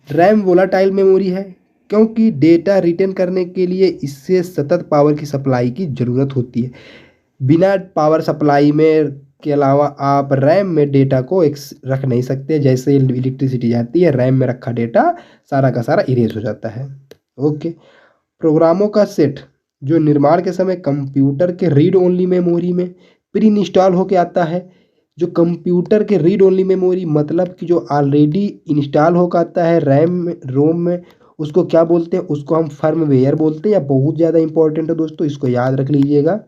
रैम वोलाटाइल मेमोरी है क्योंकि डेटा रिटेन करने के लिए इससे सतत पावर की सप्लाई की ज़रूरत होती है। बिना पावर सप्लाई में के अलावा आप रैम में डेटा को रख नहीं सकते। जैसे इलेक्ट्रिसिटी जाती है, रैम में रखा डेटा सारा का सारा इरेज हो जाता है। ओके। प्रोग्रामों का सेट जो निर्माण के समय कंप्यूटर के रीड ओनली मेमोरी में प्री इंस्टॉल होके आता है। जो कंप्यूटर के रीड ओनली मेमोरी मतलब कि जो ऑलरेडी इंस्टॉल होकर आता है रैम में, रोम में, उसको क्या बोलते हैं? उसको हम फर्मवेयर बोलते हैं। या बहुत ज़्यादा इंपॉर्टेंट है दोस्तों, इसको याद रख लीजिएगा,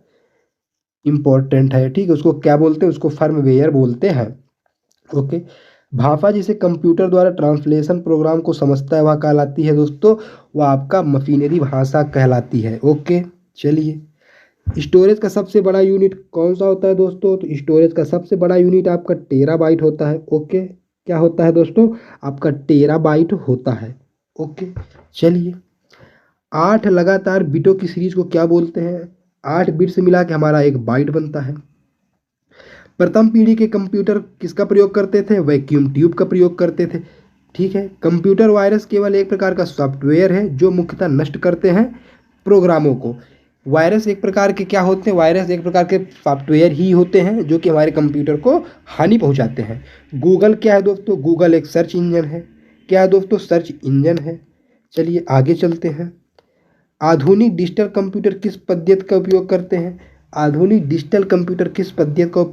इंपॉर्टेंट है, ठीक है। उसको क्या बोलते हैं? उसको फर्मवेयर बोलते हैं। ओके। भाषा जिसे कंप्यूटर द्वारा ट्रांसलेशन प्रोग्राम को समझता है वह कहलाती है दोस्तों, वह आपका मशीनरी भाषा कहलाती है। ओके, चलिए। स्टोरेज का सबसे बड़ा यूनिट कौन सा होता है दोस्तों? तो स्टोरेज का सबसे बड़ा यूनिट आपका टेराबाइट होता है। ओके, क्या होता है दोस्तों? आपका टेराबाइट होता है। ओके, चलिए। 8 लगातार बिटों की सीरीज को क्या बोलते हैं? 8 बिट से मिला के हमारा एक बाइट बनता है। प्रथम पीढ़ी के कंप्यूटर किसका प्रयोग करते थे? वैक्यूम ट्यूब का प्रयोग करते थे, ठीक है। कंप्यूटर वायरस केवल एक प्रकार का सॉफ्टवेयर है जो मुख्यतः नष्ट करते हैं प्रोग्रामों को। वायरस एक प्रकार के क्या होते हैं? वायरस एक प्रकार के सॉफ्टवेयर ही होते हैं जो कि हमारे कंप्यूटर को हानि पहुंचाते हैं। गूगल क्या है दोस्तों? गूगल एक सर्च इंजन है। क्या है दोस्तों? सर्च इंजन है। चलिए आगे चलते हैं। आधुनिक डिजिटल कंप्यूटर किस पद्धति का उपयोग करते हैं? आधुनिक डिजिटल कंप्यूटर किस पद्धति का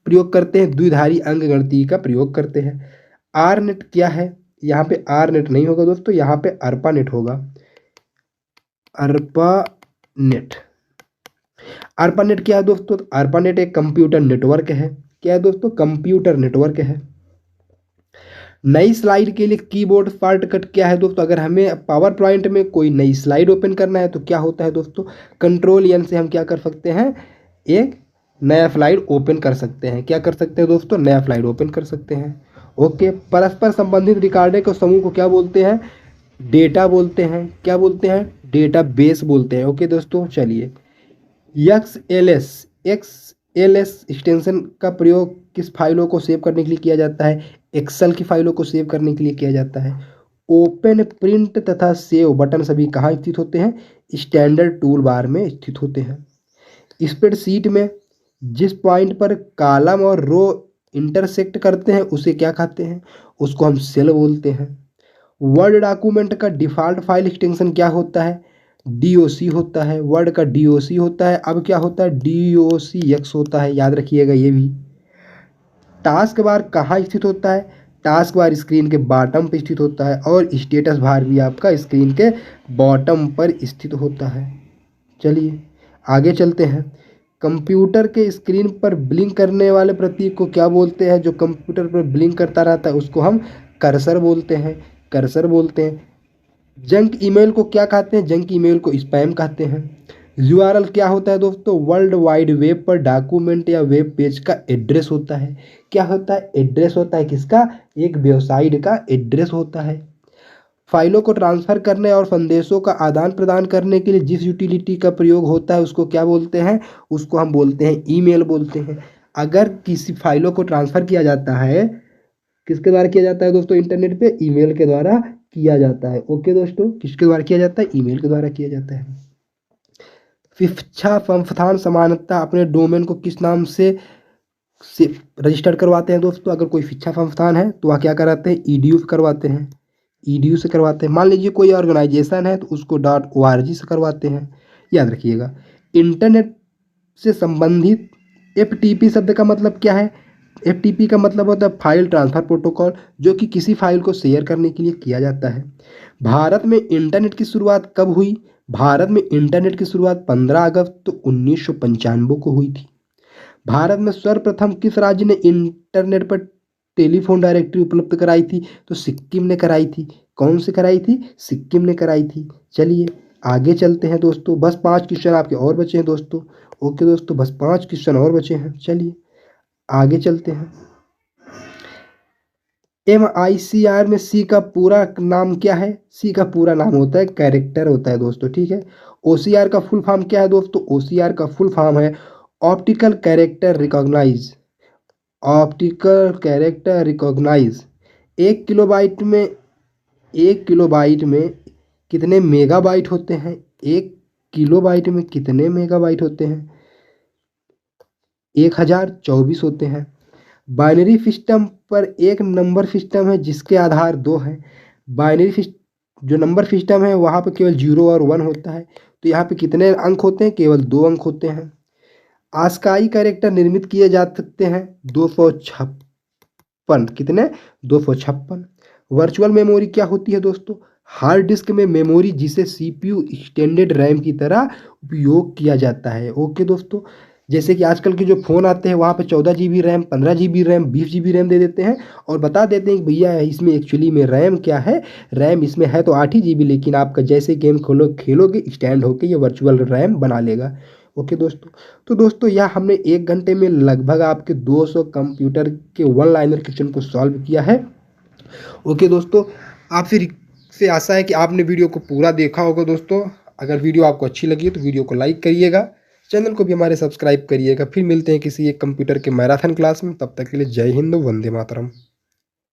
प्रयोग करते हैं? द्विधारी अंक गणितीय का प्रयोग करते हैं। आर नेट क्या है? यहाँ पे आर नेट नहीं होगा दोस्तों, यहाँ पे अर्पा नेट होगा। अर्पा नेट। अर्पा नेट क्या है दोस्तों? अर्पा नेट एक कंप्यूटर नेटवर्क है। क्या है दोस्तों? कंप्यूटर नेटवर्क है। नई स्लाइड के लिए कीबोर्ड शॉर्टकट क्या है दोस्तों? अगर हमें पावर पॉइंट में कोई नई स्लाइड ओपन करना है तो क्या होता है दोस्तों? कंट्रोल एन से हम क्या कर सकते हैं? एक नया स्लाइड ओपन कर सकते हैं। क्या कर सकते हैं दोस्तों? नया स्लाइड ओपन कर सकते हैं। ओके। परस्पर संबंधित रिकॉर्डर के समूह को क्या बोलते हैं? डेटा बोलते हैं। क्या बोलते हैं? डेटा बेस बोलते हैं। ओके दोस्तों, चलिए। एक्सएलएस एक्सटेंशन का प्रयोग किस फाइलों को सेव करने के लिए किया जाता है? एक्सेल की फाइलों को सेव करने के लिए किया जाता है। ओपन, प्रिंट तथा सेव बटन सभी कहाँ स्थित होते हैं? स्टैंडर्ड टूल बार में स्थित होते हैं। स्प्रेडशीट में जिस पॉइंट पर कॉलम और रो इंटरसेक्ट करते हैं उसे क्या कहते हैं? उसको हम सेल बोलते हैं। वर्ड डॉक्यूमेंट का डिफ़ॉल्ट फाइल एक्सटेंशन क्या होता है? डीओसी होता है। वर्ड का डीओसी होता है। अब क्या होता है? डीओसीएक्स होता है, याद रखिएगा ये भी। टास्क बार कहाँ स्थित होता है? टास्क बार स्क्रीन के बॉटम पर स्थित होता है और स्टेटस बार भी आपका स्क्रीन के बॉटम पर स्थित होता है। चलिए आगे चलते हैं। कंप्यूटर के स्क्रीन पर ब्लिंक करने वाले प्रतीक को क्या बोलते हैं? जो कंप्यूटर पर ब्लिंक करता रहता है उसको हम कर्सर बोलते हैं। कर्सर बोलते हैं। जंक ईमेल को क्या कहते हैं? जंक ईमेल को स्पैम कहते हैं। यूआरएल क्या होता है दोस्तों? वर्ल्ड वाइड वेब पर डॉक्यूमेंट या वेब पेज का एड्रेस होता है। क्या होता है? एड्रेस होता है किसका? एक वेबसाइट का एड्रेस होता है। फाइलों को ट्रांसफर करने और संदेशों का आदान प्रदान करने के लिए जिस यूटिलिटी का प्रयोग होता है उसको क्या बोलते हैं? उसको हम बोलते हैं ईमेल बोलते हैं। अगर किसी फाइलों को ट्रांसफर किया जाता है, किसके द्वारा किया जाता है दोस्तों? इंटरनेट पे ईमेल के द्वारा किया जाता है। ओके दोस्तों, किसके द्वारा किया जाता है? ईमेल के द्वारा किया जाता है। शिक्षा संस्थान समानता अपने डोमेन को किस नाम से रजिस्टर करवाते हैं दोस्तों? अगर कोई शिक्षा संस्थान है तो वह क्या कराते हैं? ईडीयू से करवाते हैं। ईडीयू से करवाते हैं। मान लीजिए कोई ऑर्गेनाइजेशन है तो उसको .org से करवाते हैं, याद रखिएगा। इंटरनेट से संबंधित एफटीपी शब्द का मतलब क्या है? एफटीपी का मतलब होता है फाइल ट्रांसफर प्रोटोकॉल, जो कि किसी फाइल को शेयर करने के लिए किया जाता है। भारत में इंटरनेट की शुरुआत कब हुई? भारत में इंटरनेट की शुरुआत 15 अगस्त 1995 को हुई थी। भारत में सर्वप्रथम किस राज्य ने इंटरनेट पर टेलीफोन डायरेक्टरी उपलब्ध कराई थी? तो सिक्किम ने कराई थी। कौन से कराई थी? सिक्किम ने कराई थी। चलिए आगे चलते हैं दोस्तों। बस 5 क्वेश्चन आपके और बचे हैं दोस्तों। ओके दोस्तों, बस 5 क्वेश्चन और बचे हैं। चलिए आगे चलते हैं। MICR में सी का पूरा नाम क्या है? सी का पूरा नाम होता है कैरेक्टर होता है दोस्तों, ठीक है। OCR का फुल फॉर्म क्या है दोस्तों? OCR का फुल फॉर्म है optical character recognise. Optical character recognise. 1 kilobyte में कितने मेगाबाइट होते हैं? 1 किलोबाइट में कितने मेगाबाइट होते हैं? 1024 होते हैं। बाइनरी सिस्टम पर एक नंबर सिस्टम है जिसके आधार 2 हैं। बाइनरी जो नंबर सिस्टम है वहाँ पर केवल 0 और 1 होता है। तो यहाँ पे कितने अंक होते हैं? केवल 2 अंक होते हैं। आस्काई कैरेक्टर निर्मित किए जा सकते हैं 256। कितने? 256। वर्चुअल मेमोरी क्या होती है दोस्तों? हार्ड डिस्क में मेमोरी जिसे सीपीयू एक्सटेंडेड रैम की तरह उपयोग किया जाता है। ओके दोस्तों, जैसे कि आजकल के जो फ़ोन आते हैं वहाँ पे 14 GB RAM, 15 GB RAM, 20 GB RAM दे देते हैं और बता देते हैं कि भैया इसमें एक्चुअली में रैम क्या है, रैम इसमें है तो 8 ही GB, लेकिन आपका जैसे गेम खेलोगे एक्सटेंड होके ये वर्चुअल रैम बना लेगा। ओके दोस्तों, तो दोस्तों यह हमने 1 घंटे में लगभग आपके 200 कंप्यूटर के वन लाइनर क्वेश्चन को सॉल्व किया है। ओके दोस्तों, आपसे से आशा है कि आपने वीडियो को पूरा देखा होगा। दोस्तों अगर वीडियो आपको अच्छी लगी है तो वीडियो को लाइक करिएगा, चैनल को भी हमारे सब्सक्राइब करिएगा। फिर मिलते हैं किसी एक कंप्यूटर के मैराथन क्लास में, तब तक के लिए जय हिंद, वंदे मातरम।